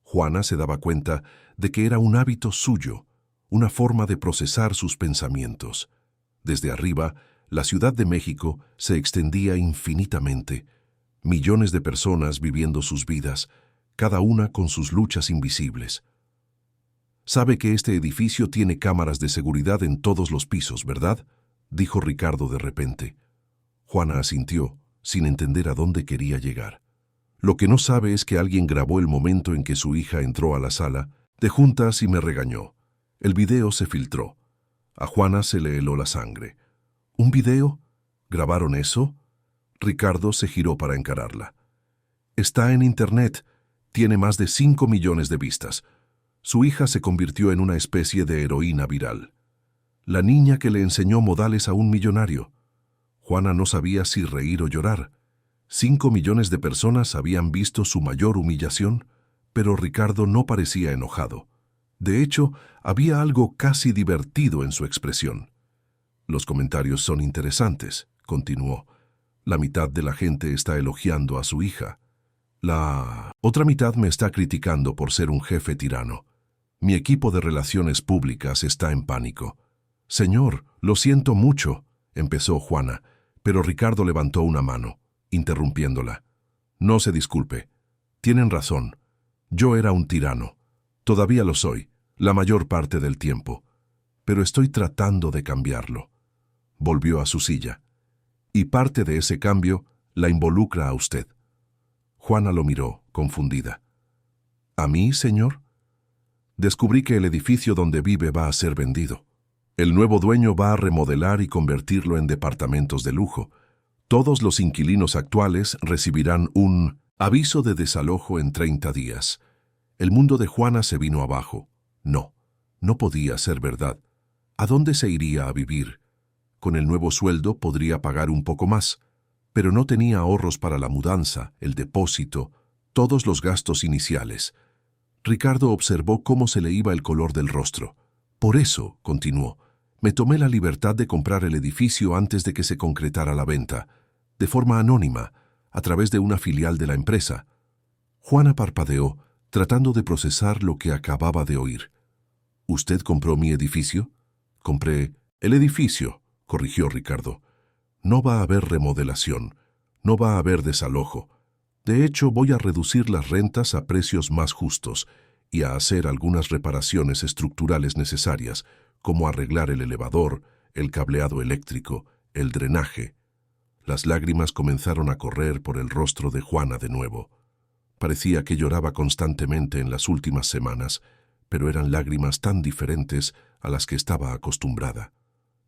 Juana se daba cuenta de que era un hábito suyo, una forma de procesar sus pensamientos. Desde arriba, la Ciudad de México se extendía infinitamente. Millones de personas viviendo sus vidas, cada una con sus luchas invisibles. «Sabe que este edificio tiene cámaras de seguridad en todos los pisos, ¿verdad?», dijo Ricardo de repente. Juana asintió, sin entender a dónde quería llegar. Lo que no sabe es que alguien grabó el momento en que su hija entró a la sala de juntas y me regañó. El video se filtró. A Juana se le heló la sangre. ¿Un video? ¿Grabaron eso? Ricardo se giró para encararla. Está en internet. Tiene más de 5 millones de vistas. Su hija se convirtió en una especie de heroína viral. La niña que le enseñó modales a un millonario. Juana no sabía si reír o llorar. 5 millones de personas habían visto su mayor humillación, pero Ricardo no parecía enojado. De hecho, había algo casi divertido en su expresión. Los comentarios son interesantes, continuó. La mitad de la gente está elogiando a su hija. La otra mitad me está criticando por ser un jefe tirano. Mi equipo de relaciones públicas está en pánico. Señor, lo siento mucho, empezó Juana, pero Ricardo levantó una mano, interrumpiéndola. No se disculpe. Tienen razón. Yo era un tirano. Todavía lo soy, la mayor parte del tiempo. Pero estoy tratando de cambiarlo. Volvió a su silla. Y parte de ese cambio la involucra a usted. Juana lo miró, confundida. ¿A mí, señor? Descubrí que el edificio donde vive va a ser vendido. El nuevo dueño va a remodelar y convertirlo en departamentos de lujo. Todos los inquilinos actuales recibirán un aviso de desalojo en 30 días. El mundo de Juana se vino abajo. No, no podía ser verdad. ¿A dónde se iría a vivir? Con el nuevo sueldo podría pagar un poco más, pero no tenía ahorros para la mudanza, el depósito, todos los gastos iniciales. Ricardo observó cómo se le iba el color del rostro. Por eso, continuó, me tomé la libertad de comprar el edificio antes de que se concretara la venta, de forma anónima, a través de una filial de la empresa. Juana parpadeó, tratando de procesar lo que acababa de oír. ¿Usted compró mi edificio? Compré el edificio, corrigió Ricardo. No va a haber remodelación, no va a haber desalojo. De hecho, voy a reducir las rentas a precios más justos y a hacer algunas reparaciones estructurales necesarias, como arreglar el elevador, el cableado eléctrico, el drenaje. Las lágrimas comenzaron a correr por el rostro de Juana de nuevo. Parecía que lloraba constantemente en las últimas semanas, pero eran lágrimas tan diferentes a las que estaba acostumbrada.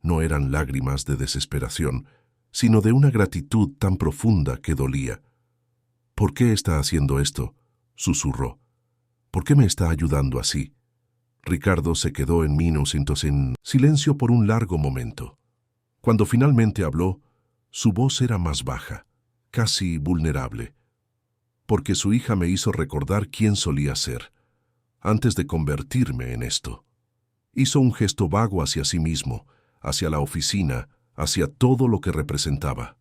No eran lágrimas de desesperación, sino de una gratitud tan profunda que dolía. «¿Por qué está haciendo esto?», susurró. «¿Por qué me está ayudando así?». Ricardo se quedó en silencio por un largo momento. Cuando finalmente habló, Su voz era más baja, casi vulnerable, porque su hija me hizo recordar quién solía ser, antes de convertirme en esto. Hizo un gesto vago hacia sí mismo, hacia la oficina, hacia todo lo que representaba.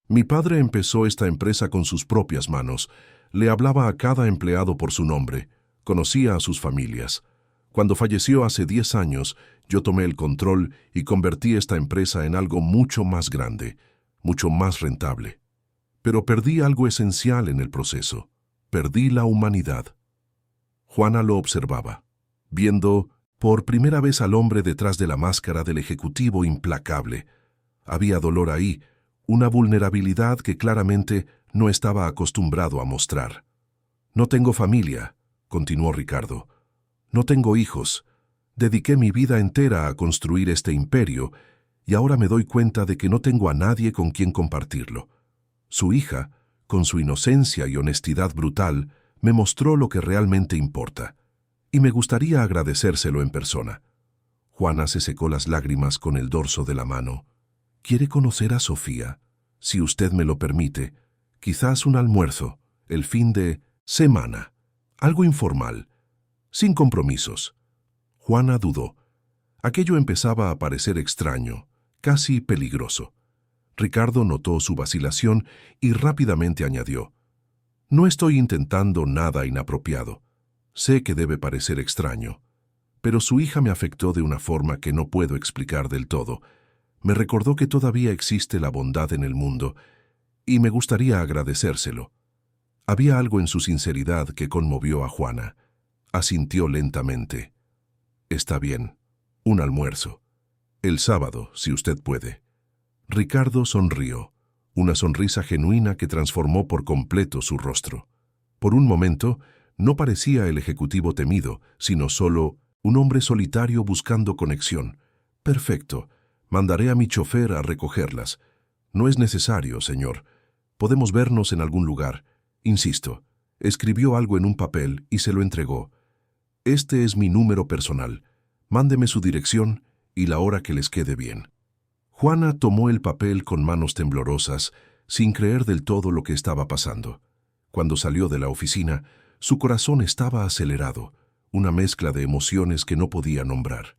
Mi padre empezó esta empresa con sus propias manos. Le hablaba a cada empleado por su nombre, conocía a sus familias. Cuando falleció hace 10 años, yo tomé el control y convertí esta empresa en algo mucho más grande, mucho más rentable. Pero perdí algo esencial en el proceso. Perdí la humanidad. Juana lo observaba, viendo por primera vez al hombre detrás de la máscara del ejecutivo implacable. Había dolor ahí, una vulnerabilidad que claramente no estaba acostumbrado a mostrar. «No tengo familia», continuó Ricardo. «No tengo hijos. Dediqué mi vida entera a construir este imperio y ahora me doy cuenta de que no tengo a nadie con quien compartirlo». Su hija, con su inocencia y honestidad brutal, me mostró lo que realmente importa, y me gustaría agradecérselo en persona. Juana se secó las lágrimas con el dorso de la mano. «¿Quiere conocer a Sofía? Si usted me lo permite, quizás un almuerzo, el fin de semana, algo informal, sin compromisos». Juana dudó. Aquello empezaba a parecer extraño, casi peligroso. Ricardo notó su vacilación y rápidamente añadió: «No estoy intentando nada inapropiado. Sé que debe parecer extraño, pero su hija me afectó de una forma que no puedo explicar del todo. Me recordó que todavía existe la bondad en el mundo y me gustaría agradecérselo». Había algo en su sinceridad que conmovió a Juana. Asintió lentamente. «Está bien. Un almuerzo. El sábado, si usted puede». Ricardo sonrió, una sonrisa genuina que transformó por completo su rostro. Por un momento, no parecía el ejecutivo temido, sino solo un hombre solitario buscando conexión. «Perfecto. Mandaré a mi chofer a recogerlas». «No es necesario, señor. Podemos vernos en algún lugar. Insisto». Escribió algo en un papel y se lo entregó. «Este es mi número personal. Mándeme su dirección y la hora que les quede bien». Juana tomó el papel con manos temblorosas, sin creer del todo lo que estaba pasando. Cuando salió de la oficina, su corazón estaba acelerado, una mezcla de emociones que no podía nombrar.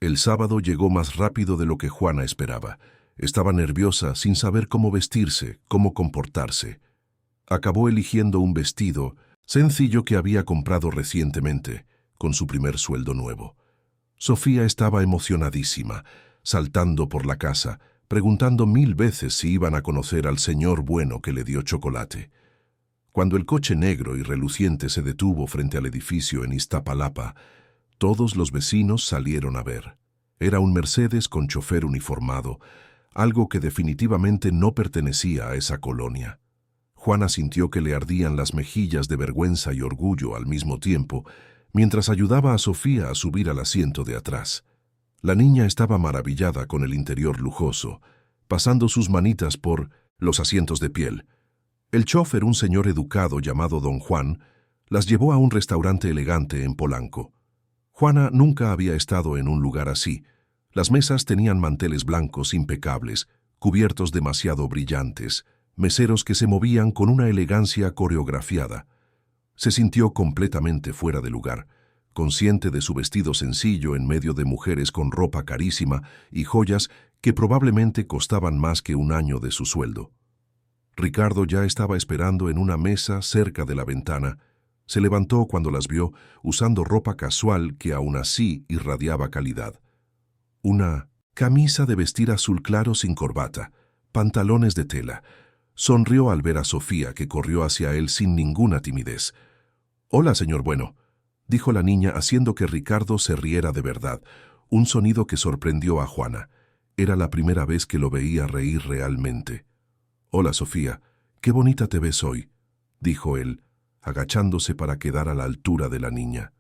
El sábado llegó más rápido de lo que Juana esperaba. Estaba nerviosa, sin saber cómo vestirse, cómo comportarse. Acabó eligiendo un vestido sencillo que había comprado recientemente, con su primer sueldo nuevo. Sofía estaba emocionadísima, saltando por la casa, preguntando 1000 veces si iban a conocer al señor bueno que le dio chocolate. Cuando el coche negro y reluciente se detuvo frente al edificio en Iztapalapa, todos los vecinos salieron a ver. Era un Mercedes con chofer uniformado, algo que definitivamente no pertenecía a esa colonia. Juana sintió que le ardían las mejillas de vergüenza y orgullo al mismo tiempo, mientras ayudaba a Sofía a subir al asiento de atrás. La niña estaba maravillada con el interior lujoso, pasando sus manitas por los asientos de piel. El chófer, un señor educado llamado Don Juan, las llevó a un restaurante elegante en Polanco. Juana nunca había estado en un lugar así. Las mesas tenían manteles blancos impecables, cubiertos demasiado brillantes, meseros que se movían con una elegancia coreografiada. Se sintió completamente fuera de lugar, consciente de su vestido sencillo en medio de mujeres con ropa carísima y joyas que probablemente costaban más que un año de su sueldo. Ricardo ya estaba esperando en una mesa cerca de la ventana. Se levantó cuando las vio, usando ropa casual que aún así irradiaba calidad. Una camisa de vestir azul claro sin corbata, pantalones de tela. Sonrió al ver a Sofía, que corrió hacia él sin ninguna timidez. «Hola, señor Bueno», dijo la niña haciendo que Ricardo se riera de verdad, un sonido que sorprendió a Juana. Era la primera vez que lo veía reír realmente. «Hola, Sofía, qué bonita te ves hoy», dijo él, agachándose para quedar a la altura de la niña.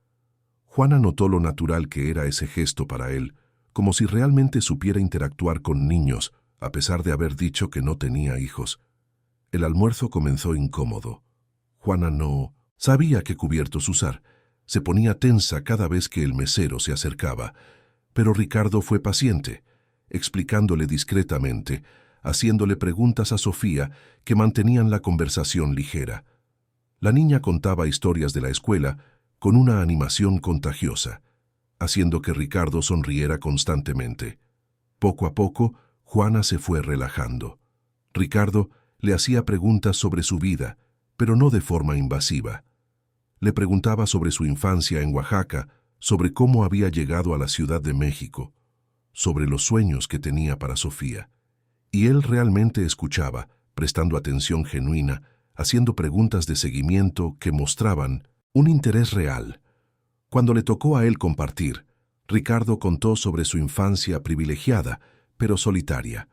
Juana notó lo natural que era ese gesto para él, como si realmente supiera interactuar con niños, a pesar de haber dicho que no tenía hijos. El almuerzo comenzó incómodo. Juana no sabía qué cubiertos usar. Se ponía tensa cada vez que el mesero se acercaba, pero Ricardo fue paciente, explicándole discretamente: haciéndole preguntas a Sofía que mantenían la conversación ligera. La niña contaba historias de la escuela con una animación contagiosa, haciendo que Ricardo sonriera constantemente. Poco a poco, Juana se fue relajando. Ricardo le hacía preguntas sobre su vida, pero no de forma invasiva. Le preguntaba sobre su infancia en Oaxaca, sobre cómo había llegado a la Ciudad de México, sobre los sueños que tenía para Sofía. Y él realmente escuchaba, prestando atención genuina, haciendo preguntas de seguimiento que mostraban un interés real. Cuando le tocó a él compartir, Ricardo contó sobre su infancia privilegiada, pero solitaria.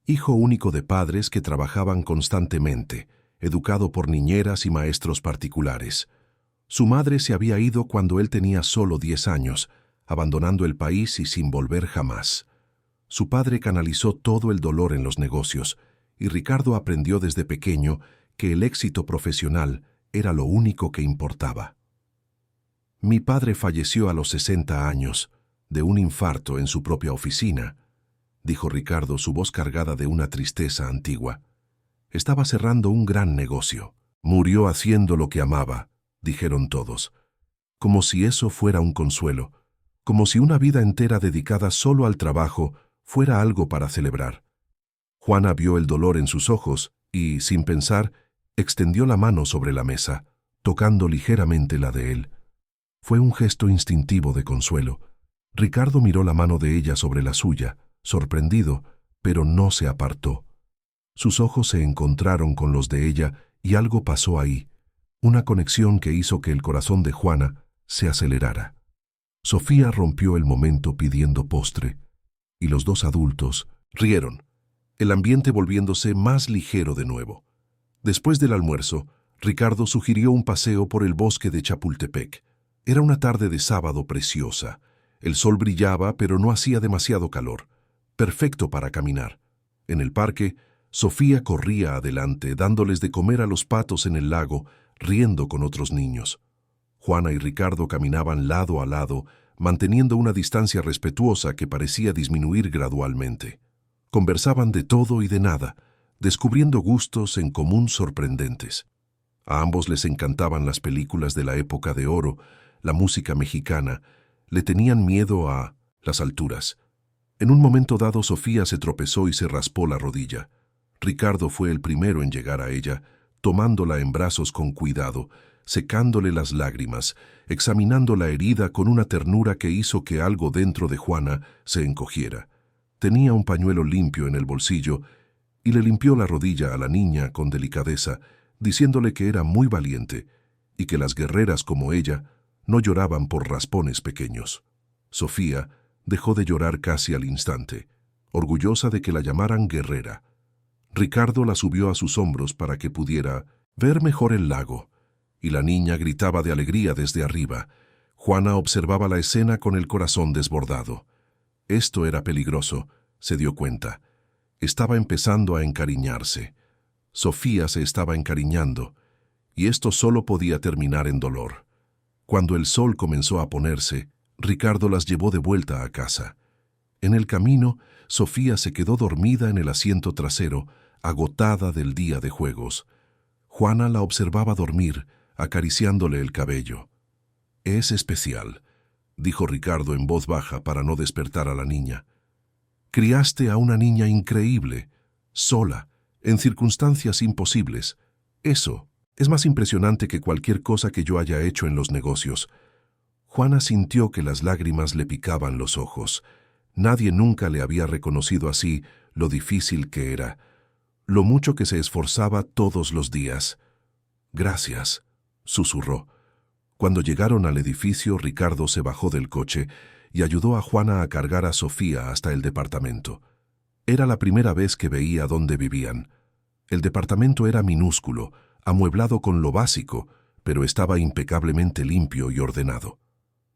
Hijo único de padres que trabajaban constantemente, educado por niñeras y maestros particulares. Su madre se había ido cuando él tenía solo 10 años, abandonando el país y sin volver jamás. Su padre canalizó todo el dolor en los negocios, y Ricardo aprendió desde pequeño que el éxito profesional era lo único que importaba. Mi padre falleció a los 60 años, de un infarto en su propia oficina, dijo Ricardo, su voz cargada de una tristeza antigua. Estaba cerrando un gran negocio. Murió haciendo lo que amaba, dijeron todos, como si eso fuera un consuelo, como si una vida entera dedicada solo al trabajo fuera algo para celebrar. Juana vio el dolor en sus ojos y, sin pensar, extendió la mano sobre la mesa, tocando ligeramente la de él. Fue un gesto instintivo de consuelo. Ricardo miró la mano de ella sobre la suya, sorprendido, pero no se apartó. Sus ojos se encontraron con los de ella y algo pasó ahí, una conexión que hizo que el corazón de Juana se acelerara. Sofía rompió el momento pidiendo postre, y los dos adultos rieron, el ambiente volviéndose más ligero de nuevo. Después del almuerzo, Ricardo sugirió un paseo por el bosque de Chapultepec. Era una tarde de sábado preciosa. El sol brillaba, pero no hacía demasiado calor. Perfecto para caminar. En el parque, Sofía corría adelante, dándoles de comer a los patos en el lago, riendo con otros niños. Juana y Ricardo caminaban lado a lado, manteniendo una distancia respetuosa que parecía disminuir gradualmente. Conversaban de todo y de nada, descubriendo gustos en común sorprendentes. A ambos les encantaban las películas de la época de oro, la música mexicana, le tenían miedo a las alturas. En un momento dado, Sofía se tropezó y se raspó la rodilla. Ricardo fue el primero en llegar a ella, tomándola en brazos con cuidado, secándole las lágrimas, examinando la herida con una ternura que hizo que algo dentro de Juana se encogiera. Tenía un pañuelo limpio en el bolsillo y le limpió la rodilla a la niña con delicadeza, diciéndole que era muy valiente y que las guerreras como ella no lloraban por raspones pequeños. Sofía dejó de llorar casi al instante, orgullosa de que la llamaran guerrera. Ricardo la subió a sus hombros para que pudiera ver mejor el lago, y la niña gritaba de alegría desde arriba. Juana observaba la escena con el corazón desbordado. Esto era peligroso, se dio cuenta. Estaba empezando a encariñarse. Sofía se estaba encariñando, y esto solo podía terminar en dolor. Cuando el sol comenzó a ponerse, Ricardo las llevó de vuelta a casa. En el camino, Sofía se quedó dormida en el asiento trasero, agotada del día de juegos. Juana la observaba dormir, acariciándole el cabello. «Es especial», dijo Ricardo en voz baja para no despertar a la niña. «Criaste a una niña increíble, sola, en circunstancias imposibles. Eso es más impresionante que cualquier cosa que yo haya hecho en los negocios». Juana sintió que las lágrimas le picaban los ojos. Nadie nunca le había reconocido así lo difícil que era, lo mucho que se esforzaba todos los días. «Gracias», susurró. Cuando llegaron al edificio, Ricardo se bajó del coche y ayudó a Juana a cargar a Sofía hasta el departamento. Era la primera vez que veía dónde vivían. El departamento era minúsculo, amueblado con lo básico, pero estaba impecablemente limpio y ordenado.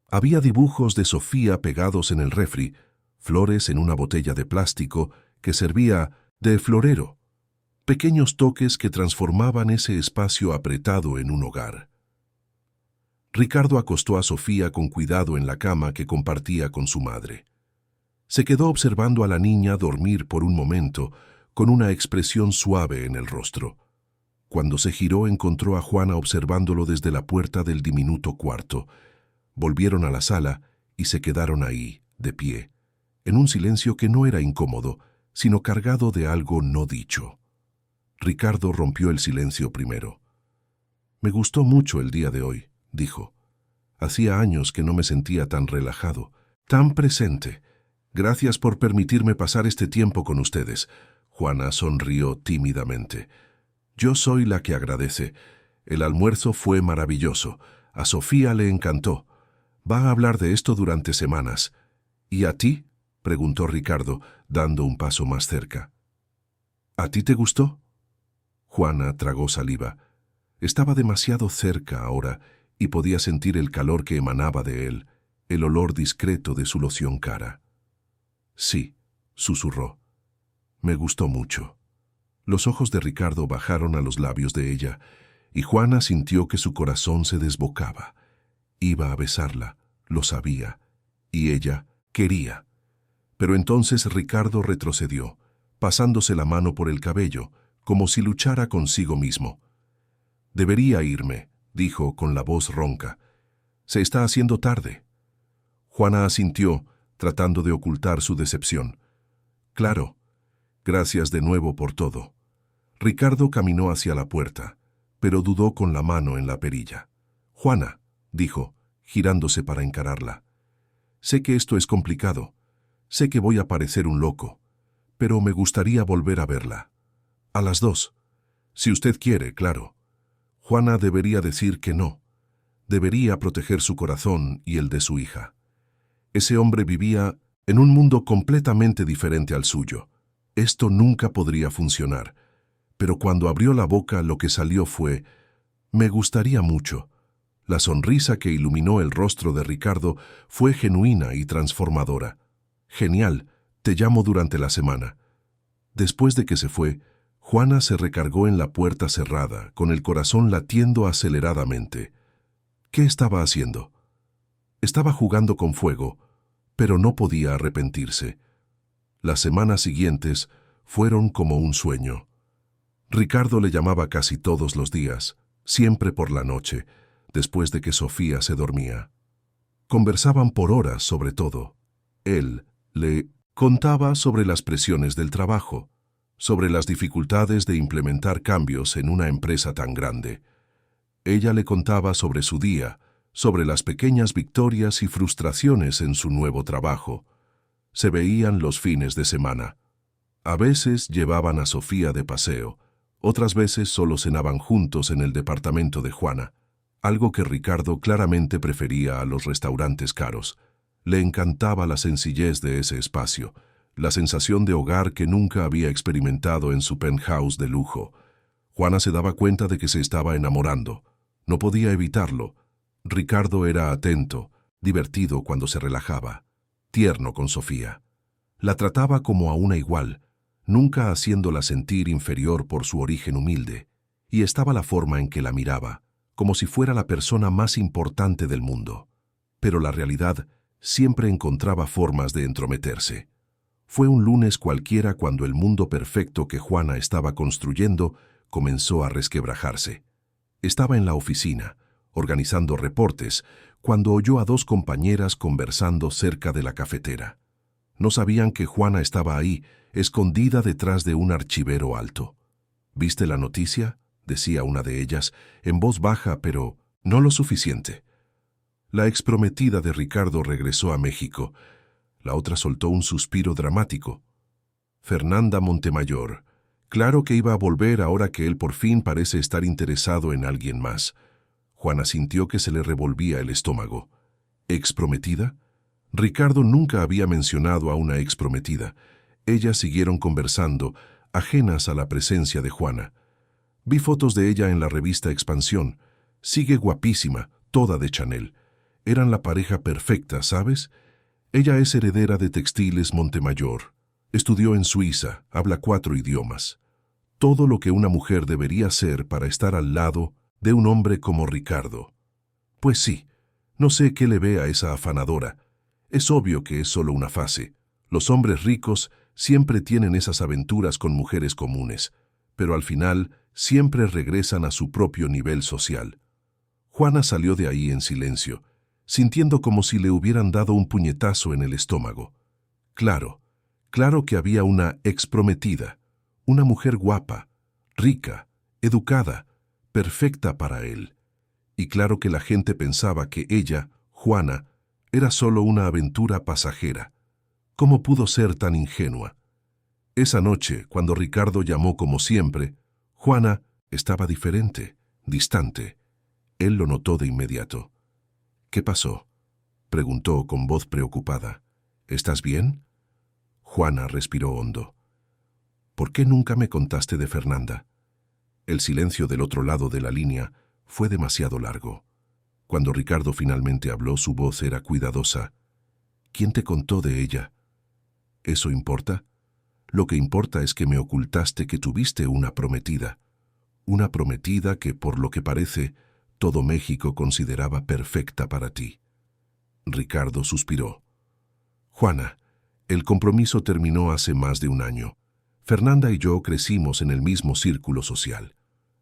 Había dibujos de Sofía pegados en el refri, flores en una botella de plástico que servía de florero, pequeños toques que transformaban ese espacio apretado en un hogar. Ricardo acostó a Sofía con cuidado en la cama que compartía con su madre. Se quedó observando a la niña dormir por un momento, con una expresión suave en el rostro. Cuando se giró encontró a Juana observándolo desde la puerta del diminuto cuarto. Volvieron a la sala y se quedaron ahí, de pie, en un silencio que no era incómodo, sino cargado de algo no dicho. Ricardo rompió el silencio primero. «Me gustó mucho el día de hoy», dijo. «Hacía años que no me sentía tan relajado, tan presente. Gracias por permitirme pasar este tiempo con ustedes». Juana sonrió tímidamente. «Yo soy la que agradece. El almuerzo fue maravilloso. A Sofía le encantó. Va a hablar de esto durante semanas». «¿Y a ti?», preguntó Ricardo, dando un paso más cerca. «¿A ti te gustó?». Juana tragó saliva. Estaba demasiado cerca ahora y podía sentir el calor que emanaba de él, el olor discreto de su loción cara. «Sí», susurró. «Me gustó mucho». Los ojos de Ricardo bajaron a los labios de ella, y Juana sintió que su corazón se desbocaba. Iba a besarla, lo sabía, y ella quería. Pero entonces Ricardo retrocedió, pasándose la mano por el cabello, como si luchara consigo mismo. «Debería irme», dijo con la voz ronca. «Se está haciendo tarde». Juana asintió, tratando de ocultar su decepción. «Claro. Gracias de nuevo por todo». Ricardo caminó hacia la puerta, pero dudó con la mano en la perilla. «Juana», dijo, girándose para encararla. «Sé que esto es complicado. Sé que voy a parecer un loco, pero me gustaría volver a verla. A las 2. Si usted quiere, claro». Juana debería decir que no. Debería proteger su corazón y el de su hija. Ese hombre vivía en un mundo completamente diferente al suyo. Esto nunca podría funcionar. Pero cuando abrió la boca, lo que salió fue: «Me gustaría mucho». La sonrisa que iluminó el rostro de Ricardo fue genuina y transformadora. «Genial, te llamo durante la semana». Después de que se fue, Juana se recargó en la puerta cerrada, con el corazón latiendo aceleradamente. ¿Qué estaba haciendo? Estaba jugando con fuego, pero no podía arrepentirse. Las semanas siguientes fueron como un sueño. Ricardo le llamaba casi todos los días, siempre por la noche, después de que Sofía se dormía. Conversaban por horas sobre todo. Él le contaba sobre las presiones del trabajo, sobre las dificultades de implementar cambios en una empresa tan grande. Ella le contaba sobre su día, sobre las pequeñas victorias y frustraciones en su nuevo trabajo. Se veían los fines de semana. A veces llevaban a Sofía de paseo, otras veces solo cenaban juntos en el departamento de Juana, algo que Ricardo claramente prefería a los restaurantes caros. Le encantaba la sencillez de ese espacio, la sensación de hogar que nunca había experimentado en su penthouse de lujo. Juana se daba cuenta de que se estaba enamorando. No podía evitarlo. Ricardo era atento, divertido cuando se relajaba, tierno con Sofía. La trataba como a una igual, nunca haciéndola sentir inferior por su origen humilde, y estaba la forma en que la miraba, como si fuera la persona más importante del mundo. Pero la realidad siempre encontraba formas de entrometerse. Fue un lunes cualquiera cuando el mundo perfecto que Juana estaba construyendo comenzó a resquebrajarse. Estaba en la oficina, organizando reportes, cuando oyó a dos compañeras conversando cerca de la cafetera. No sabían que Juana estaba ahí, escondida detrás de un archivero alto. «¿Viste la noticia?», decía una de ellas, en voz baja, pero no lo suficiente. La exprometida de Ricardo regresó a México. La otra soltó un suspiro dramático. Fernanda Montemayor. Claro que iba a volver ahora que él por fin parece estar interesado en alguien más. Juana sintió que se le revolvía el estómago. ¿Exprometida? Ricardo nunca había mencionado a una exprometida. Ellas siguieron conversando, ajenas a la presencia de Juana. Vi fotos de ella en la revista Expansión. Sigue guapísima, toda de Chanel. Eran la pareja perfecta, ¿sabes? Ella es heredera de Textiles Montemayor. Estudió en Suiza, habla 4 idiomas. Todo lo que una mujer debería ser para estar al lado de un hombre como Ricardo. Pues sí, no sé qué le ve a esa afanadora. Es obvio que es solo una fase. Los hombres ricos siempre tienen esas aventuras con mujeres comunes, pero al final siempre regresan a su propio nivel social. Juana salió de ahí en silencio, sintiendo como si le hubieran dado un puñetazo en el estómago. Claro, claro que había una exprometida, una mujer guapa, rica, educada, perfecta para él. Y claro que la gente pensaba que ella, Juana, era solo una aventura pasajera. ¿Cómo pudo ser tan ingenua? Esa noche, cuando Ricardo llamó como siempre, Juana estaba diferente, distante. Él lo notó de inmediato. ¿Qué pasó?, preguntó con voz preocupada. ¿Estás bien? Juana respiró hondo. ¿Por qué nunca me contaste de Fernanda? El silencio del otro lado de la línea fue demasiado largo. Cuando Ricardo finalmente habló, su voz era cuidadosa. ¿Quién te contó de ella? ¿Eso importa? Lo que importa es que me ocultaste que tuviste una prometida que, por lo que parece, todo México consideraba perfecta para ti. Ricardo suspiró. Juana, el compromiso terminó hace más de un año. Fernanda y yo crecimos en el mismo círculo social.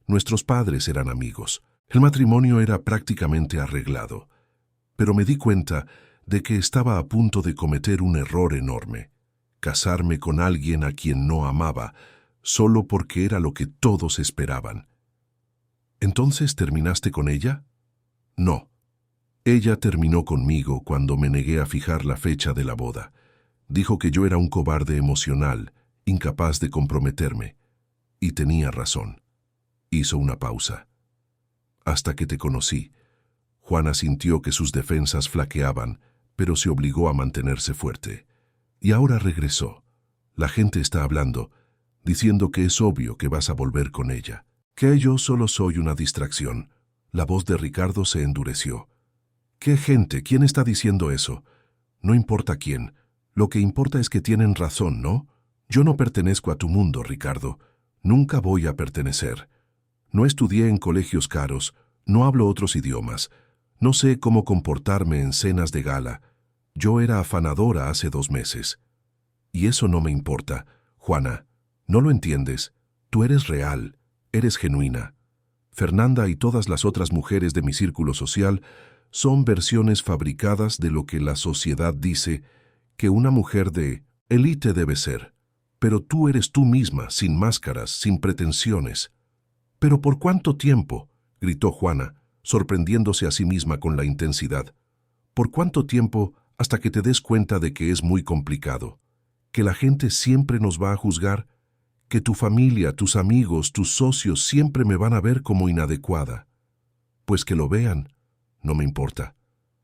Nuestros padres eran amigos. El matrimonio era prácticamente arreglado. Pero me di cuenta de que estaba a punto de cometer un error enorme: casarme con alguien a quien no amaba, solo porque era lo que todos esperaban. ¿Entonces terminaste con ella? No. Ella terminó conmigo cuando me negué a fijar la fecha de la boda. Dijo que yo era un cobarde emocional, incapaz de comprometerme. Y tenía razón. Hizo una pausa. Hasta que te conocí. Juana sintió que sus defensas flaqueaban, pero se obligó a mantenerse fuerte. Y ahora regresó. La gente está hablando, diciendo que es obvio que vas a volver con ella, que yo solo soy una distracción. La voz de Ricardo se endureció. ¿Qué gente? ¿Quién está diciendo eso? No importa quién. Lo que importa es que tienen razón, ¿no? Yo no pertenezco a tu mundo, Ricardo. Nunca voy a pertenecer. No estudié en colegios caros, no hablo otros idiomas, no sé cómo comportarme en cenas de gala. Yo era afanadora hace 2 meses. Y eso no me importa, Juana. ¿No lo entiendes? Tú eres real, eres genuina. Fernanda y todas las otras mujeres de mi círculo social son versiones fabricadas de lo que la sociedad dice que una mujer de élite debe ser. Pero tú eres tú misma, sin máscaras, sin pretensiones. ¿Pero por cuánto tiempo?, gritó Juana, sorprendiéndose a sí misma con la intensidad. ¿Por cuánto tiempo hasta que te des cuenta de que es muy complicado? ¿Que la gente siempre nos va a juzgar? ¿Que tu familia, tus amigos, tus socios siempre me van a ver como inadecuada? Pues que lo vean. No me importa.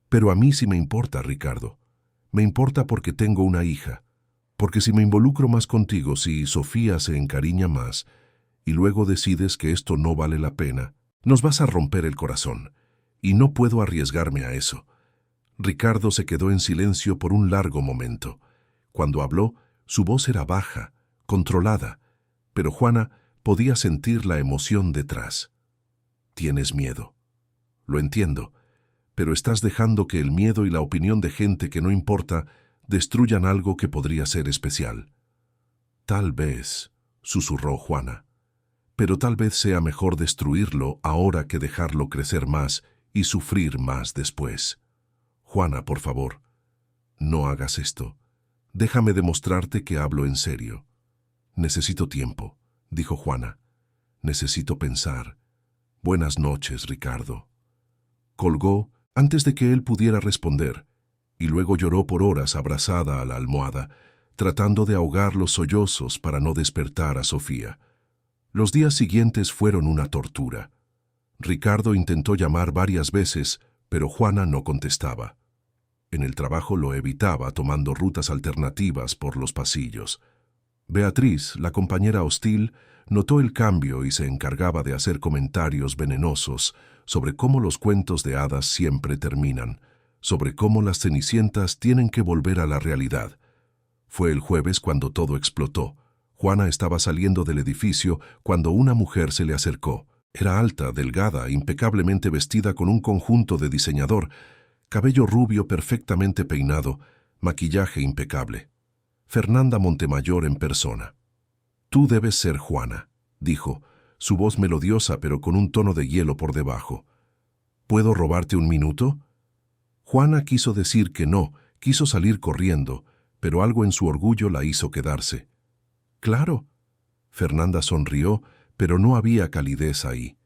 Pero a mí sí me importa, Ricardo. Me importa porque tengo una hija. Porque si me involucro más contigo, si Sofía se encariña más, y luego decides que esto no vale la pena, nos vas a romper el corazón. Y no puedo arriesgarme a eso. Ricardo se quedó en silencio por un largo momento. Cuando habló, su voz era baja, controlada, pero Juana podía sentir la emoción detrás. Tienes miedo. Lo entiendo, pero estás dejando que el miedo y la opinión de gente que no importa destruyan algo que podría ser especial. Tal vez, susurró Juana, pero tal vez sea mejor destruirlo ahora que dejarlo crecer más y sufrir más después. Juana, por favor, no hagas esto. Déjame demostrarte que hablo en serio. Necesito tiempo, dijo Juana. Necesito pensar. Buenas noches, Ricardo. Colgó antes de que él pudiera responder, y luego lloró por horas abrazada a la almohada, tratando de ahogar los sollozos para no despertar a Sofía. Los días siguientes fueron una tortura. Ricardo intentó llamar varias veces, pero Juana no contestaba. En el trabajo lo evitaba tomando rutas alternativas por los pasillos. Beatriz, la compañera hostil, notó el cambio y se encargaba de hacer comentarios venenosos sobre cómo los cuentos de hadas siempre terminan, sobre cómo las cenicientas tienen que volver a la realidad. Fue el jueves cuando todo explotó. Juana estaba saliendo del edificio cuando una mujer se le acercó. Era alta, delgada, impecablemente vestida con un conjunto de diseñador, cabello rubio perfectamente peinado, maquillaje impecable. Fernanda Montemayor en persona. «Tú debes ser Juana», dijo, su voz melodiosa pero con un tono de hielo por debajo. «¿Puedo robarte un minuto?» Juana quiso decir que no, quiso salir corriendo, pero algo en su orgullo la hizo quedarse. «Claro». Fernanda sonrió, pero no había calidez ahí.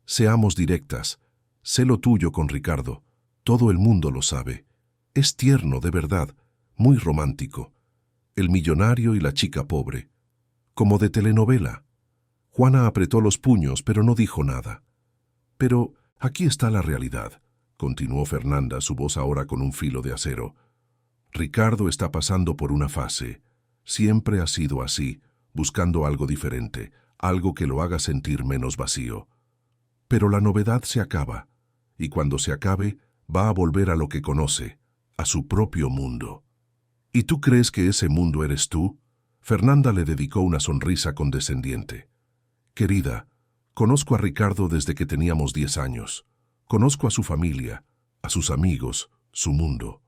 «Seamos directas. Sé lo tuyo con Ricardo. Todo el mundo lo sabe. Es tierno, de verdad, muy romántico. El millonario y la chica pobre. Como de telenovela». Juana apretó los puños, pero no dijo nada. «Pero aquí está la realidad», continuó Fernanda, su voz ahora con un filo de acero. «Ricardo está pasando por una fase. Siempre ha sido así, buscando algo diferente, algo que lo haga sentir menos vacío. Pero la novedad se acaba, y cuando se acabe, va a volver a lo que conoce, a su propio mundo». «¿Y tú crees que ese mundo eres tú?» Fernanda le dedicó una sonrisa condescendiente. «Querida, conozco a Ricardo desde que teníamos 10 años. Conozco a su familia, a sus amigos, su mundo.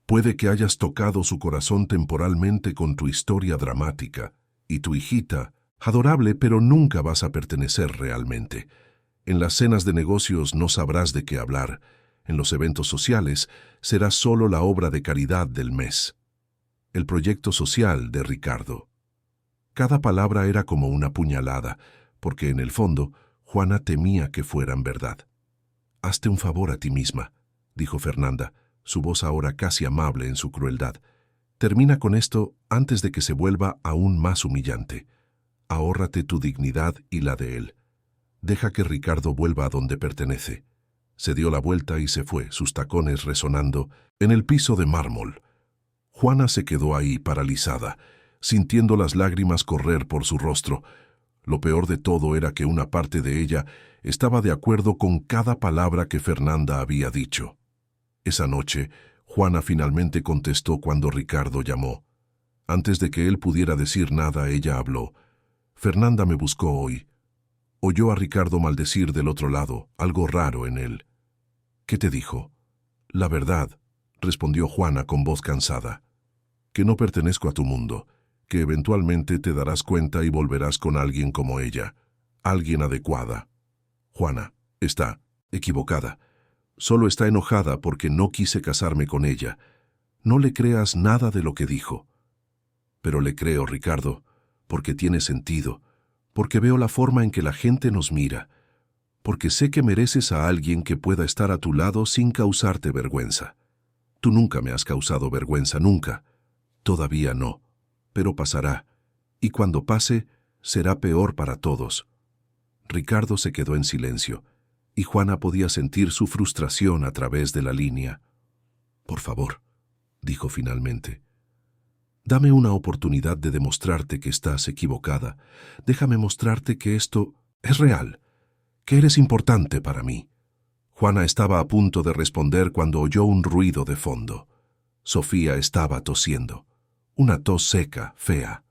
Puede que hayas tocado su corazón temporalmente con tu historia dramática, y tu hijita, adorable, pero nunca vas a pertenecer realmente. En las cenas de negocios no sabrás de qué hablar. En los eventos sociales serás solo la obra de caridad del mes. El proyecto social de Ricardo». Cada palabra era como una puñalada, porque en el fondo Juana temía que fueran verdad. «Hazte un favor a ti misma», dijo Fernanda, su voz ahora casi amable en su crueldad. «Termina con esto antes de que se vuelva aún más humillante. Ahórrate tu dignidad y la de él. Deja que Ricardo vuelva a donde pertenece». Se dio la vuelta y se fue, sus tacones resonando en el piso de mármol. Juana se quedó ahí, paralizada, sintiendo las lágrimas correr por su rostro. Lo peor de todo era que una parte de ella estaba de acuerdo con cada palabra que Fernanda había dicho. Esa noche, Juana finalmente contestó cuando Ricardo llamó. Antes de que él pudiera decir nada, ella habló. «Fernanda me buscó hoy. Oyó a Ricardo maldecir del otro lado, algo raro en él». «¿Qué te dijo?» «La verdad», respondió Juana con voz cansada. «Que no pertenezco a tu mundo, que eventualmente te darás cuenta y volverás con alguien como ella, alguien adecuada». Juana está equivocada. Solo está enojada porque no quise casarme con ella. No le creas nada de lo que dijo. «Pero le creo, Ricardo, porque tiene sentido, porque veo la forma en que la gente nos mira, porque sé que mereces a alguien que pueda estar a tu lado sin causarte vergüenza. Tú nunca me has causado vergüenza, nunca. Todavía no, pero pasará, y cuando pase, será peor para todos». Ricardo se quedó en silencio, y Juana podía sentir su frustración a través de la línea. «Por favor», dijo finalmente, «dame una oportunidad de demostrarte que estás equivocada. Déjame mostrarte que esto es real, que eres importante para mí». Juana estaba a punto de responder cuando oyó un ruido de fondo. Sofía estaba tosiendo. Una tos seca, fea.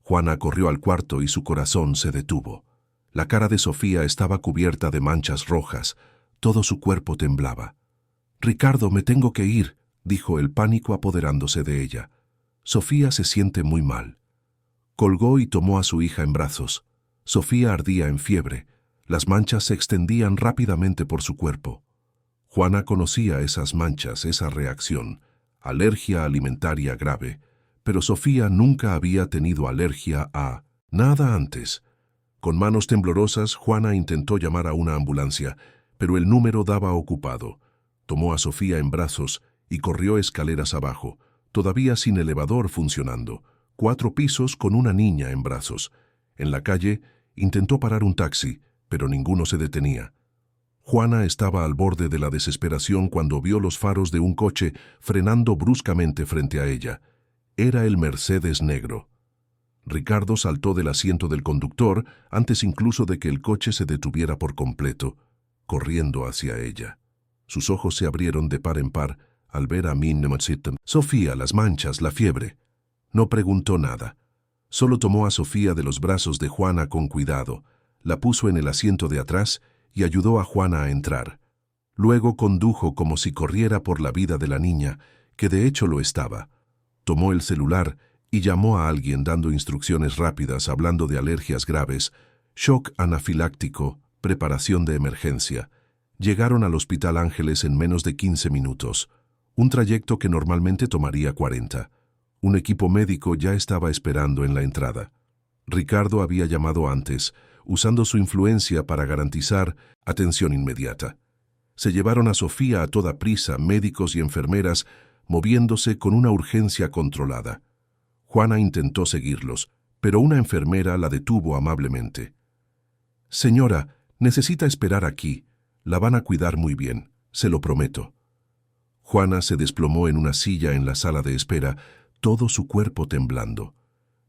Juana corrió al cuarto y su corazón se detuvo. La cara de Sofía estaba cubierta de manchas rojas. Todo su cuerpo temblaba. «Ricardo, me tengo que ir», dijo, el pánico apoderándose de ella. «Sofía se siente muy mal». Colgó y tomó a su hija en brazos. Sofía ardía en fiebre. Las manchas se extendían rápidamente por su cuerpo. Juana conocía esas manchas, esa reacción, alergia alimentaria grave, pero Sofía nunca había tenido alergia a nada antes. Con manos temblorosas, Juana intentó llamar a una ambulancia, pero el número daba ocupado. Tomó a Sofía en brazos y corrió escaleras abajo, todavía sin elevador funcionando, 4 pisos con una niña en brazos. En la calle, intentó parar un taxi, pero ninguno se detenía. Juana estaba al borde de la desesperación cuando vio los faros de un coche frenando bruscamente frente a ella. Era el Mercedes negro. Ricardo saltó del asiento del conductor antes incluso de que el coche se detuviera por completo, corriendo hacia ella. Sus ojos se abrieron de par en par al ver a Sofía, las manchas, la fiebre. No preguntó nada. Solo tomó a Sofía de los brazos de Juana con cuidado, la puso en el asiento de atrás y ayudó a Juana a entrar. Luego condujo como si corriera por la vida de la niña, que de hecho lo estaba. Tomó el celular y llamó a alguien dando instrucciones rápidas hablando de alergias graves, shock anafiláctico, preparación de emergencia. Llegaron al Hospital Ángeles en menos de 15 minutos, un trayecto que normalmente tomaría 40. Un equipo médico ya estaba esperando en la entrada. Ricardo había llamado antes, usando su influencia para garantizar atención inmediata. Se llevaron a Sofía a toda prisa, médicos y enfermeras, moviéndose con una urgencia controlada. Juana intentó seguirlos, pero una enfermera la detuvo amablemente. «Señora, necesita esperar aquí. La van a cuidar muy bien, se lo prometo». Juana se desplomó en una silla en la sala de espera, todo su cuerpo temblando.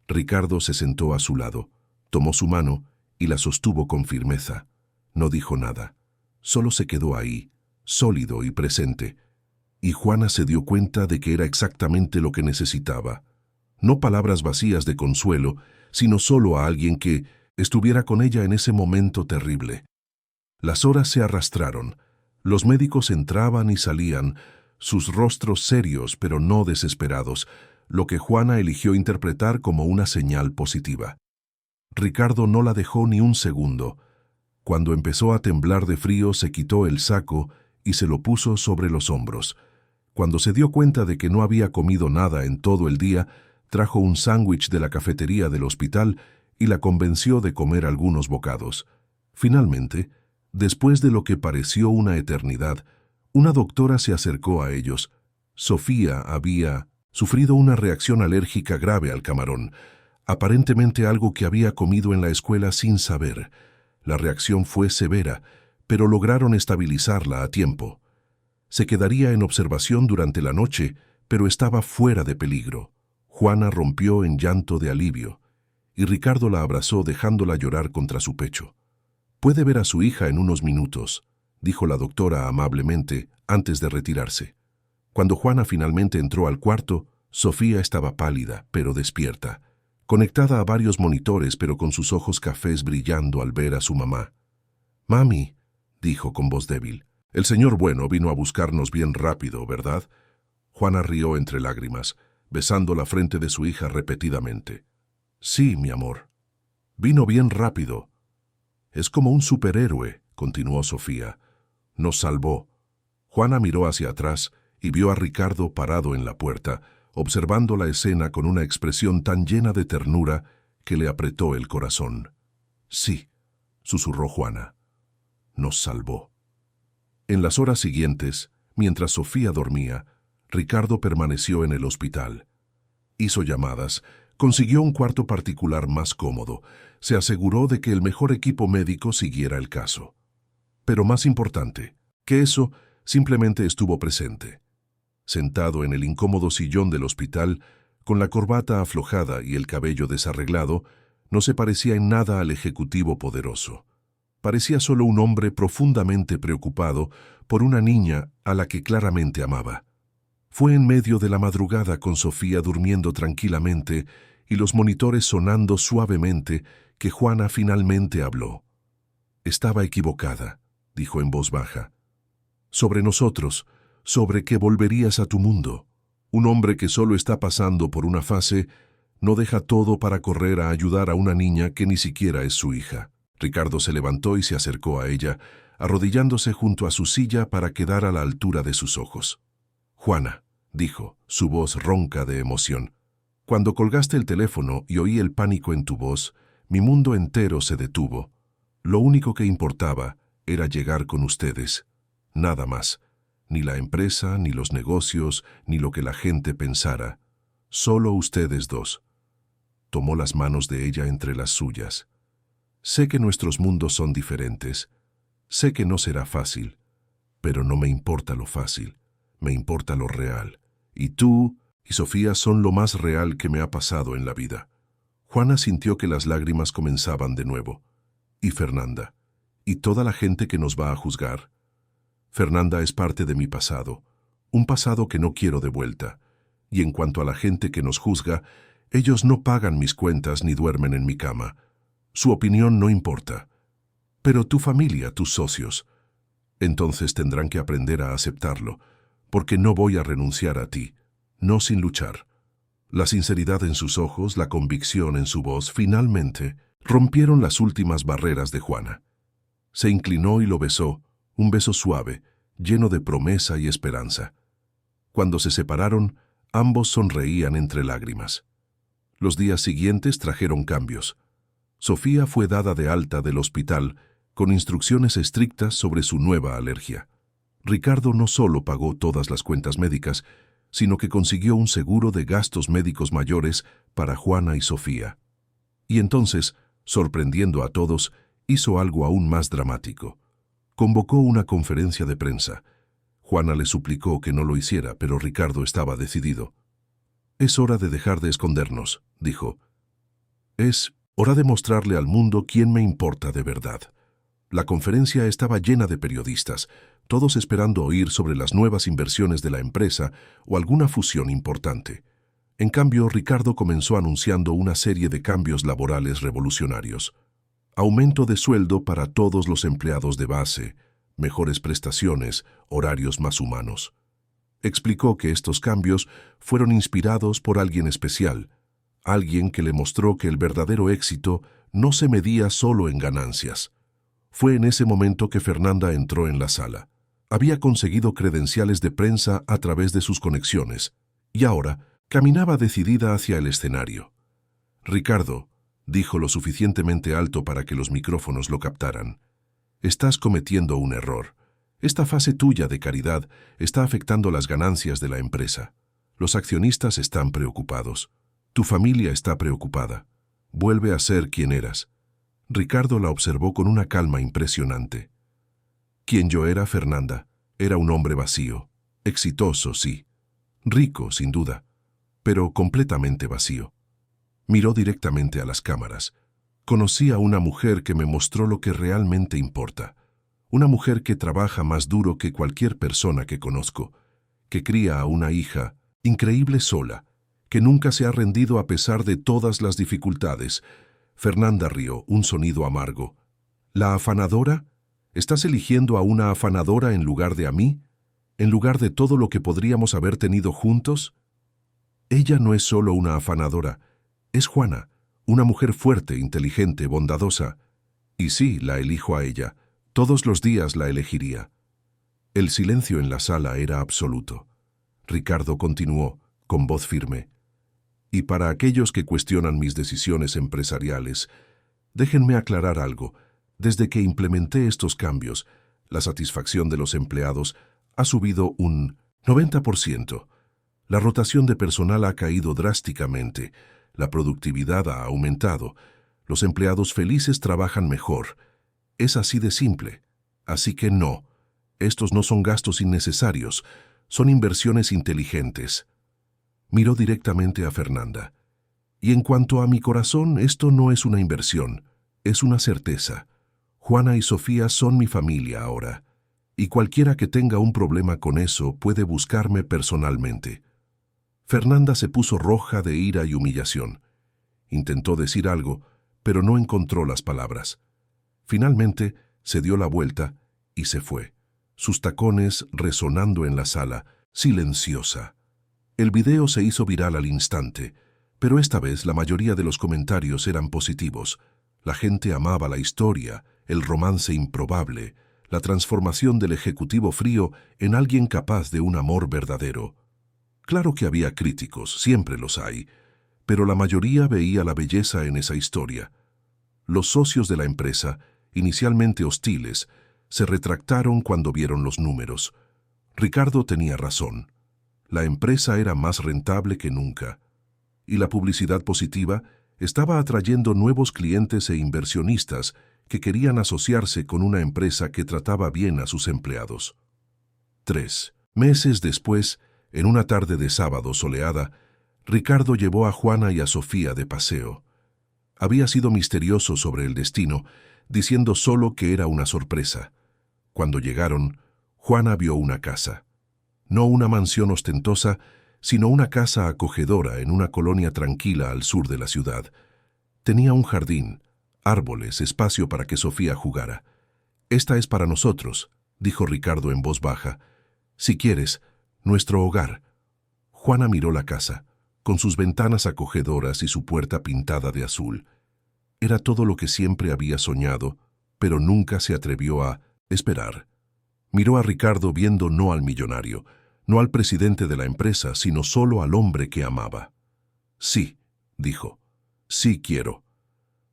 Ricardo se sentó a su lado, tomó su mano y la sostuvo con firmeza. No dijo nada, solo se quedó ahí, sólido y presente. Y Juana se dio cuenta de que era exactamente lo que necesitaba. No palabras vacías de consuelo, sino solo a alguien que estuviera con ella en ese momento terrible. Las horas se arrastraron. Los médicos entraban y salían, sus rostros serios pero no desesperados, lo que Juana eligió interpretar como una señal positiva. Ricardo no la dejó ni un segundo. Cuando empezó a temblar de frío, se quitó el saco y se lo puso sobre los hombros. Cuando se dio cuenta de que no había comido nada en todo el día, trajo un sándwich de la cafetería del hospital y la convenció de comer algunos bocados. Finalmente, después de lo que pareció una eternidad, una doctora se acercó a ellos. Sofía había sufrido una reacción alérgica grave al camarón, aparentemente algo que había comido en la escuela sin saber. La reacción fue severa, pero lograron estabilizarla a tiempo. Se quedaría en observación durante la noche, pero estaba fuera de peligro. Juana rompió en llanto de alivio, y Ricardo la abrazó dejándola llorar contra su pecho. «Puede ver a su hija en unos minutos», dijo la doctora amablemente antes de retirarse. Cuando Juana finalmente entró al cuarto, Sofía estaba pálida, pero despierta, conectada a varios monitores pero con sus ojos cafés brillando al ver a su mamá. «Mami», dijo con voz débil, «el señor Bueno vino a buscarnos bien rápido, ¿verdad?» Juana rió entre lágrimas, besando la frente de su hija repetidamente. «Sí, mi amor. Vino bien rápido. Es como un superhéroe», continuó Sofía. «Nos salvó». Juana miró hacia atrás y vio a Ricardo parado en la puerta, observando la escena con una expresión tan llena de ternura que le apretó el corazón. «Sí», susurró Juana. «Nos salvó». En las horas siguientes, mientras Sofía dormía, Ricardo permaneció en el hospital. Hizo llamadas, consiguió un cuarto particular más cómodo, se aseguró de que el mejor equipo médico siguiera el caso. Pero más importante que eso, simplemente estuvo presente. Sentado en el incómodo sillón del hospital, con la corbata aflojada y el cabello desarreglado, no se parecía en nada al ejecutivo poderoso. Parecía solo un hombre profundamente preocupado por una niña a la que claramente amaba. Fue en medio de la madrugada con Sofía durmiendo tranquilamente y los monitores sonando suavemente que Juana finalmente habló. «Estaba equivocada», dijo en voz baja. «Sobre nosotros, sobre que volverías a tu mundo. Un hombre que solo está pasando por una fase no deja todo para correr a ayudar a una niña que ni siquiera es su hija». Ricardo se levantó y se acercó a ella, arrodillándose junto a su silla para quedar a la altura de sus ojos. «Juana», dijo, su voz ronca de emoción, «cuando colgaste el teléfono y oí el pánico en tu voz, mi mundo entero se detuvo. Lo único que importaba era llegar con ustedes. Nada más. Ni la empresa, ni los negocios, ni lo que la gente pensara. Solo ustedes dos». Tomó las manos de ella entre las suyas. «Sé que nuestros mundos son diferentes. Sé que no será fácil. Pero no me importa lo fácil. Me importa lo real. Y tú y Sofía son lo más real que me ha pasado en la vida». Juana sintió que las lágrimas comenzaban de nuevo. «¿Y Fernanda? ¿Y toda la gente que nos va a juzgar?» «Fernanda es parte de mi pasado, un pasado que no quiero de vuelta. Y en cuanto a la gente que nos juzga, ellos no pagan mis cuentas ni duermen en mi cama. Su opinión no importa. Pero tu familia, tus socios, entonces tendrán que aprender a aceptarlo, porque no voy a renunciar a ti, no sin luchar. La sinceridad en sus ojos, la convicción en su voz, finalmente rompieron las últimas barreras de Juana. Se inclinó y lo besó, un beso suave, lleno de promesa y esperanza. Cuando se separaron, ambos sonreían entre lágrimas. Los días siguientes trajeron cambios. Sofía fue dada de alta del hospital con instrucciones estrictas sobre su nueva alergia. Ricardo no solo pagó todas las cuentas médicas, sino que consiguió un seguro de gastos médicos mayores para Juana y Sofía. Y entonces, sorprendiendo a todos, hizo algo aún más dramático. Convocó una conferencia de prensa. Juana le suplicó que no lo hiciera, pero Ricardo estaba decidido. «Es hora de dejar de escondernos», dijo. «Es hora de mostrarle al mundo quién me importa de verdad». La conferencia estaba llena de periodistas, todos esperando oír sobre las nuevas inversiones de la empresa o alguna fusión importante. En cambio, Ricardo comenzó anunciando una serie de cambios laborales revolucionarios. Aumento de sueldo para todos los empleados de base, mejores prestaciones, horarios más humanos. Explicó que estos cambios fueron inspirados por alguien especial, alguien que le mostró que el verdadero éxito no se medía solo en ganancias. Fue en ese momento que Fernanda entró en la sala. Había conseguido credenciales de prensa a través de sus conexiones, y ahora caminaba decidida hacia el escenario. «Ricardo», dijo lo suficientemente alto para que los micrófonos lo captaran, «estás cometiendo un error. Esta fase tuya de caridad está afectando las ganancias de la empresa. Los accionistas están preocupados. Tu familia está preocupada. Vuelve a ser quien eras». Ricardo la observó con una calma impresionante. Quien yo era, Fernanda, era un hombre vacío, exitoso, sí, rico, sin duda, pero completamente vacío. Miró directamente a las cámaras. Conocí a una mujer que me mostró lo que realmente importa. Una mujer que trabaja más duro que cualquier persona que conozco, que cría a una hija increíble sola, que nunca se ha rendido a pesar de todas las dificultades. Fernanda rió, un sonido amargo. ¿La afanadora? ¿Estás eligiendo a una afanadora en lugar de a mí? ¿En lugar de todo lo que podríamos haber tenido juntos? Ella no es solo una afanadora, es Juana, una mujer fuerte, inteligente, bondadosa. Y sí, la elijo a ella. Todos los días la elegiría. El silencio en la sala era absoluto. Ricardo continuó, con voz firme. Y para aquellos que cuestionan mis decisiones empresariales, déjenme aclarar algo. Desde que implementé estos cambios, la satisfacción de los empleados ha subido un 90%. La rotación de personal ha caído drásticamente, la productividad ha aumentado, los empleados felices trabajan mejor. Es así de simple. Así que no, estos no son gastos innecesarios, son inversiones inteligentes. Miró directamente a Fernanda. Y en cuanto a mi corazón, esto no es una inversión, es una certeza. Juana y Sofía son mi familia ahora, y cualquiera que tenga un problema con eso puede buscarme personalmente. Fernanda se puso roja de ira y humillación. Intentó decir algo, pero no encontró las palabras. Finalmente, se dio la vuelta y se fue, sus tacones resonando en la sala, silenciosa. El video se hizo viral al instante, pero esta vez la mayoría de los comentarios eran positivos. La gente amaba la historia, el romance improbable, la transformación del ejecutivo frío en alguien capaz de un amor verdadero. Claro que había críticos, siempre los hay, pero la mayoría veía la belleza en esa historia. Los socios de la empresa, inicialmente hostiles, se retractaron cuando vieron los números. Ricardo tenía razón. La empresa era más rentable que nunca. Y la publicidad positiva estaba atrayendo nuevos clientes e inversionistas que querían asociarse con una empresa que trataba bien a sus empleados. 3 meses después, en una tarde de sábado soleada, Ricardo llevó a Juana y a Sofía de paseo. Había sido misterioso sobre el destino, diciendo solo que era una sorpresa. Cuando llegaron, Juana vio una casa. No una mansión ostentosa, sino una casa acogedora en una colonia tranquila al sur de la ciudad. Tenía un jardín, árboles, espacio para que Sofía jugara. «Esta es para nosotros», dijo Ricardo en voz baja. «Si quieres, nuestro hogar». Juana miró la casa. con sus ventanas acogedoras y su puerta pintada de azul. Era todo lo que siempre había soñado, pero nunca se atrevió a esperar. Miró a Ricardo viendo no al millonario, no al presidente de la empresa, sino solo al hombre que amaba. Sí, dijo, sí quiero.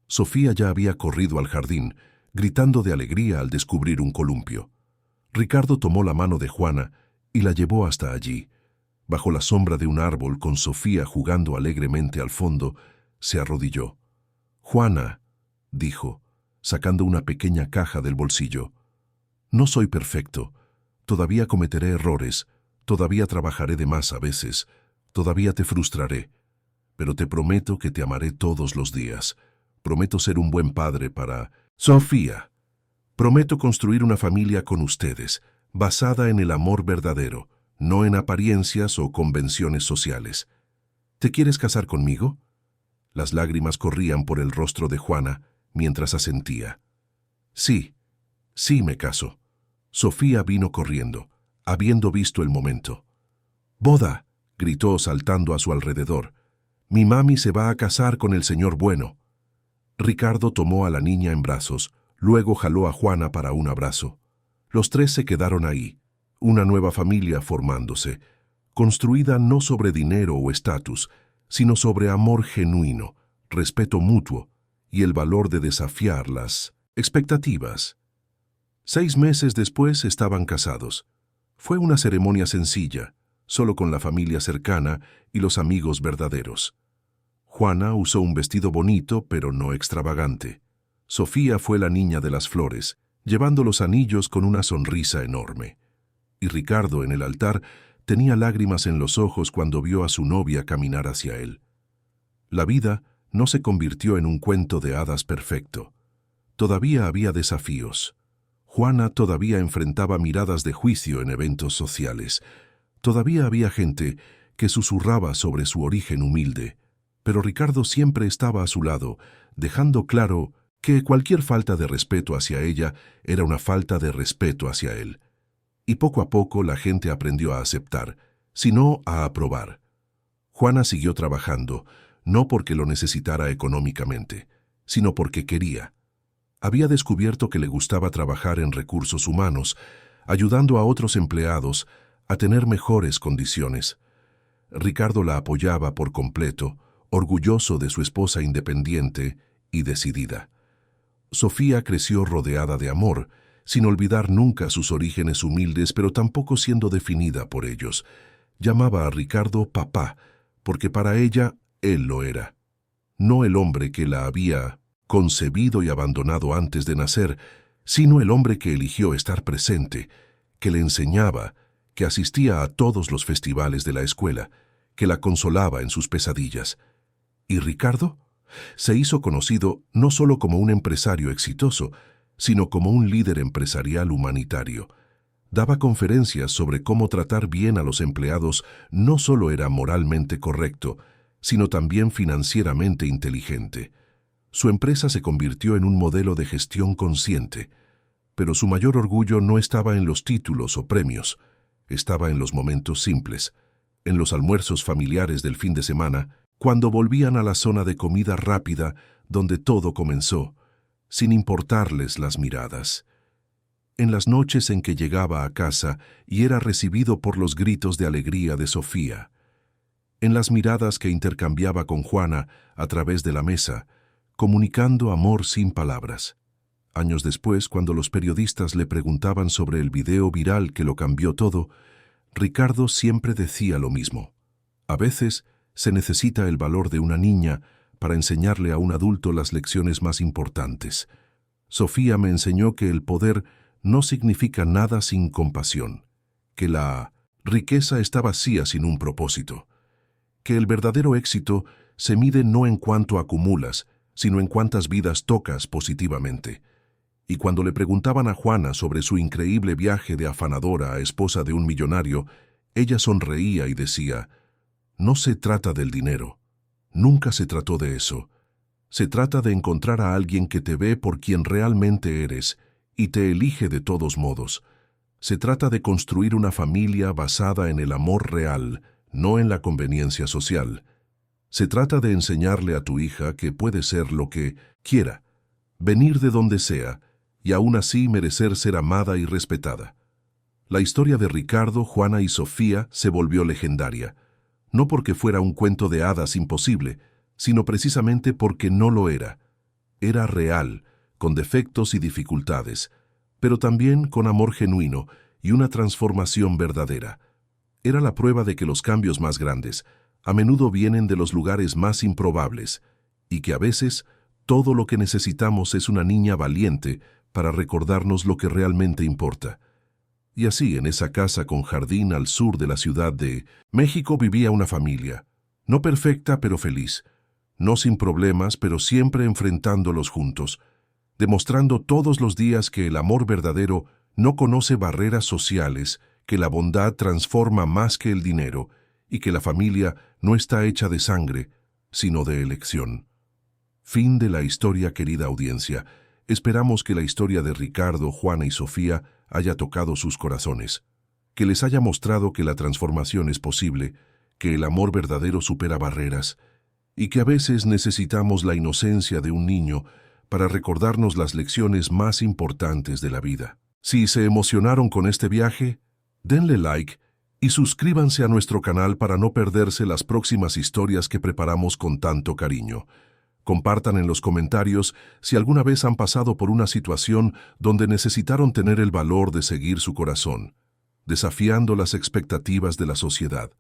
Sofía ya había corrido al jardín, gritando de alegría al descubrir un columpio. Ricardo tomó la mano de Juana y la llevó hasta allí. Bajo la sombra de un árbol, con Sofía jugando alegremente al fondo, se arrodilló. «Juana», dijo, sacando una pequeña caja del bolsillo, «no soy perfecto. Todavía cometeré errores, todavía trabajaré de más a veces, todavía te frustraré. Pero te prometo que te amaré todos los días. Prometo ser un buen padre para Sofía. Prometo construir una familia con ustedes, basada en el amor verdadero, no en apariencias o convenciones sociales. ¿Te quieres casar conmigo?» Las lágrimas corrían por el rostro de Juana mientras asentía. «Sí, sí me caso». Sofía vino corriendo, habiendo visto el momento. «¡Boda!», gritó saltando a su alrededor. «Mi mami se va a casar con el señor bueno». Ricardo tomó a la niña en brazos, luego jaló a Juana para un abrazo. Los tres se quedaron ahí, una nueva familia formándose, construida no sobre dinero o estatus, sino sobre amor genuino, respeto mutuo y el valor de desafiar las expectativas. 6 meses después estaban casados. Fue una ceremonia sencilla, solo con la familia cercana y los amigos verdaderos. Juana usó un vestido bonito, pero no extravagante. Sofía fue la niña de las flores, llevando los anillos con una sonrisa enorme. Y Ricardo, en el altar, tenía lágrimas en los ojos cuando vio a su novia caminar hacia él. La vida no se convirtió en un cuento de hadas perfecto. Todavía había desafíos. Juana todavía enfrentaba miradas de juicio en eventos sociales. Todavía había gente que susurraba sobre su origen humilde, pero Ricardo siempre estaba a su lado, dejando claro que cualquier falta de respeto hacia ella era una falta de respeto hacia él. Y poco a poco la gente aprendió a aceptar, sino a aprobar. Juana siguió trabajando, no porque lo necesitara económicamente, sino porque quería. Había descubierto que le gustaba trabajar en recursos humanos, ayudando a otros empleados a tener mejores condiciones. Ricardo la apoyaba por completo, orgulloso de su esposa independiente y decidida. Sofía creció rodeada de amor, sin olvidar nunca sus orígenes humildes, pero tampoco siendo definida por ellos. Llamaba a Ricardo papá, porque para ella él lo era. No el hombre que la había concebido y abandonado antes de nacer, sino el hombre que eligió estar presente, que le enseñaba, que asistía a todos los festivales de la escuela, que la consolaba en sus pesadillas. ¿Y Ricardo? Se hizo conocido no solo como un empresario exitoso, sino como un líder empresarial humanitario. Daba conferencias sobre cómo tratar bien a los empleados. No solo era moralmente correcto, sino también financieramente inteligente. Su empresa se convirtió en un modelo de gestión consciente, pero su mayor orgullo no estaba en los títulos o premios, estaba en los momentos simples, en los almuerzos familiares del fin de semana, cuando volvían a la zona de comida rápida donde todo comenzó, sin importarles las miradas. En las noches en que llegaba a casa y era recibido por los gritos de alegría de Sofía. En las miradas que intercambiaba con Juana a través de la mesa, comunicando amor sin palabras. Años después, cuando los periodistas le preguntaban sobre el video viral que lo cambió todo, Ricardo siempre decía lo mismo. A veces se necesita el valor de una niña para enseñarle a un adulto las lecciones más importantes. Sofía me enseñó que el poder no significa nada sin compasión, que la riqueza está vacía sin un propósito, que el verdadero éxito se mide no en cuánto acumulas, sino en cuántas vidas tocas positivamente. Y cuando le preguntaban a Juana sobre su increíble viaje de afanadora a esposa de un millonario, ella sonreía y decía: «No se trata del dinero. Nunca se trató de eso. Se trata de encontrar a alguien que te ve por quien realmente eres y te elige de todos modos. Se trata de construir una familia basada en el amor real, no en la conveniencia social. Se trata de enseñarle a tu hija que puede ser lo que quiera, venir de donde sea, y aún así merecer ser amada y respetada. La historia de Ricardo, Juana y Sofía se volvió legendaria, no porque fuera un cuento de hadas imposible, sino precisamente porque no lo era. Era real, con defectos y dificultades, pero también con amor genuino y una transformación verdadera. Era la prueba de que los cambios más grandes a menudo vienen de los lugares más improbables, y que a veces todo lo que necesitamos es una niña valiente para recordarnos lo que realmente importa. Y así, en esa casa con jardín al sur de la Ciudad de México vivía una familia, no perfecta pero feliz, no sin problemas pero siempre enfrentándolos juntos, demostrando todos los días que el amor verdadero no conoce barreras sociales, que la bondad transforma más que el dinero y que la familia no está hecha de sangre, sino de elección. Fin de la historia, querida audiencia. Esperamos que la historia de Ricardo, Juana y Sofía haya tocado sus corazones, que les haya mostrado que la transformación es posible, que el amor verdadero supera barreras y que a veces necesitamos la inocencia de un niño para recordarnos las lecciones más importantes de la vida. Si se emocionaron con este viaje, denle like y suscríbanse a nuestro canal para no perderse las próximas historias que preparamos con tanto cariño. Compartan en los comentarios si alguna vez han pasado por una situación donde necesitaron tener el valor de seguir su corazón, desafiando las expectativas de la sociedad.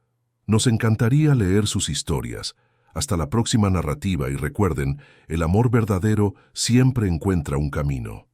Nos encantaría leer sus historias. Hasta la próxima narrativa y recuerden, el amor verdadero siempre encuentra un camino.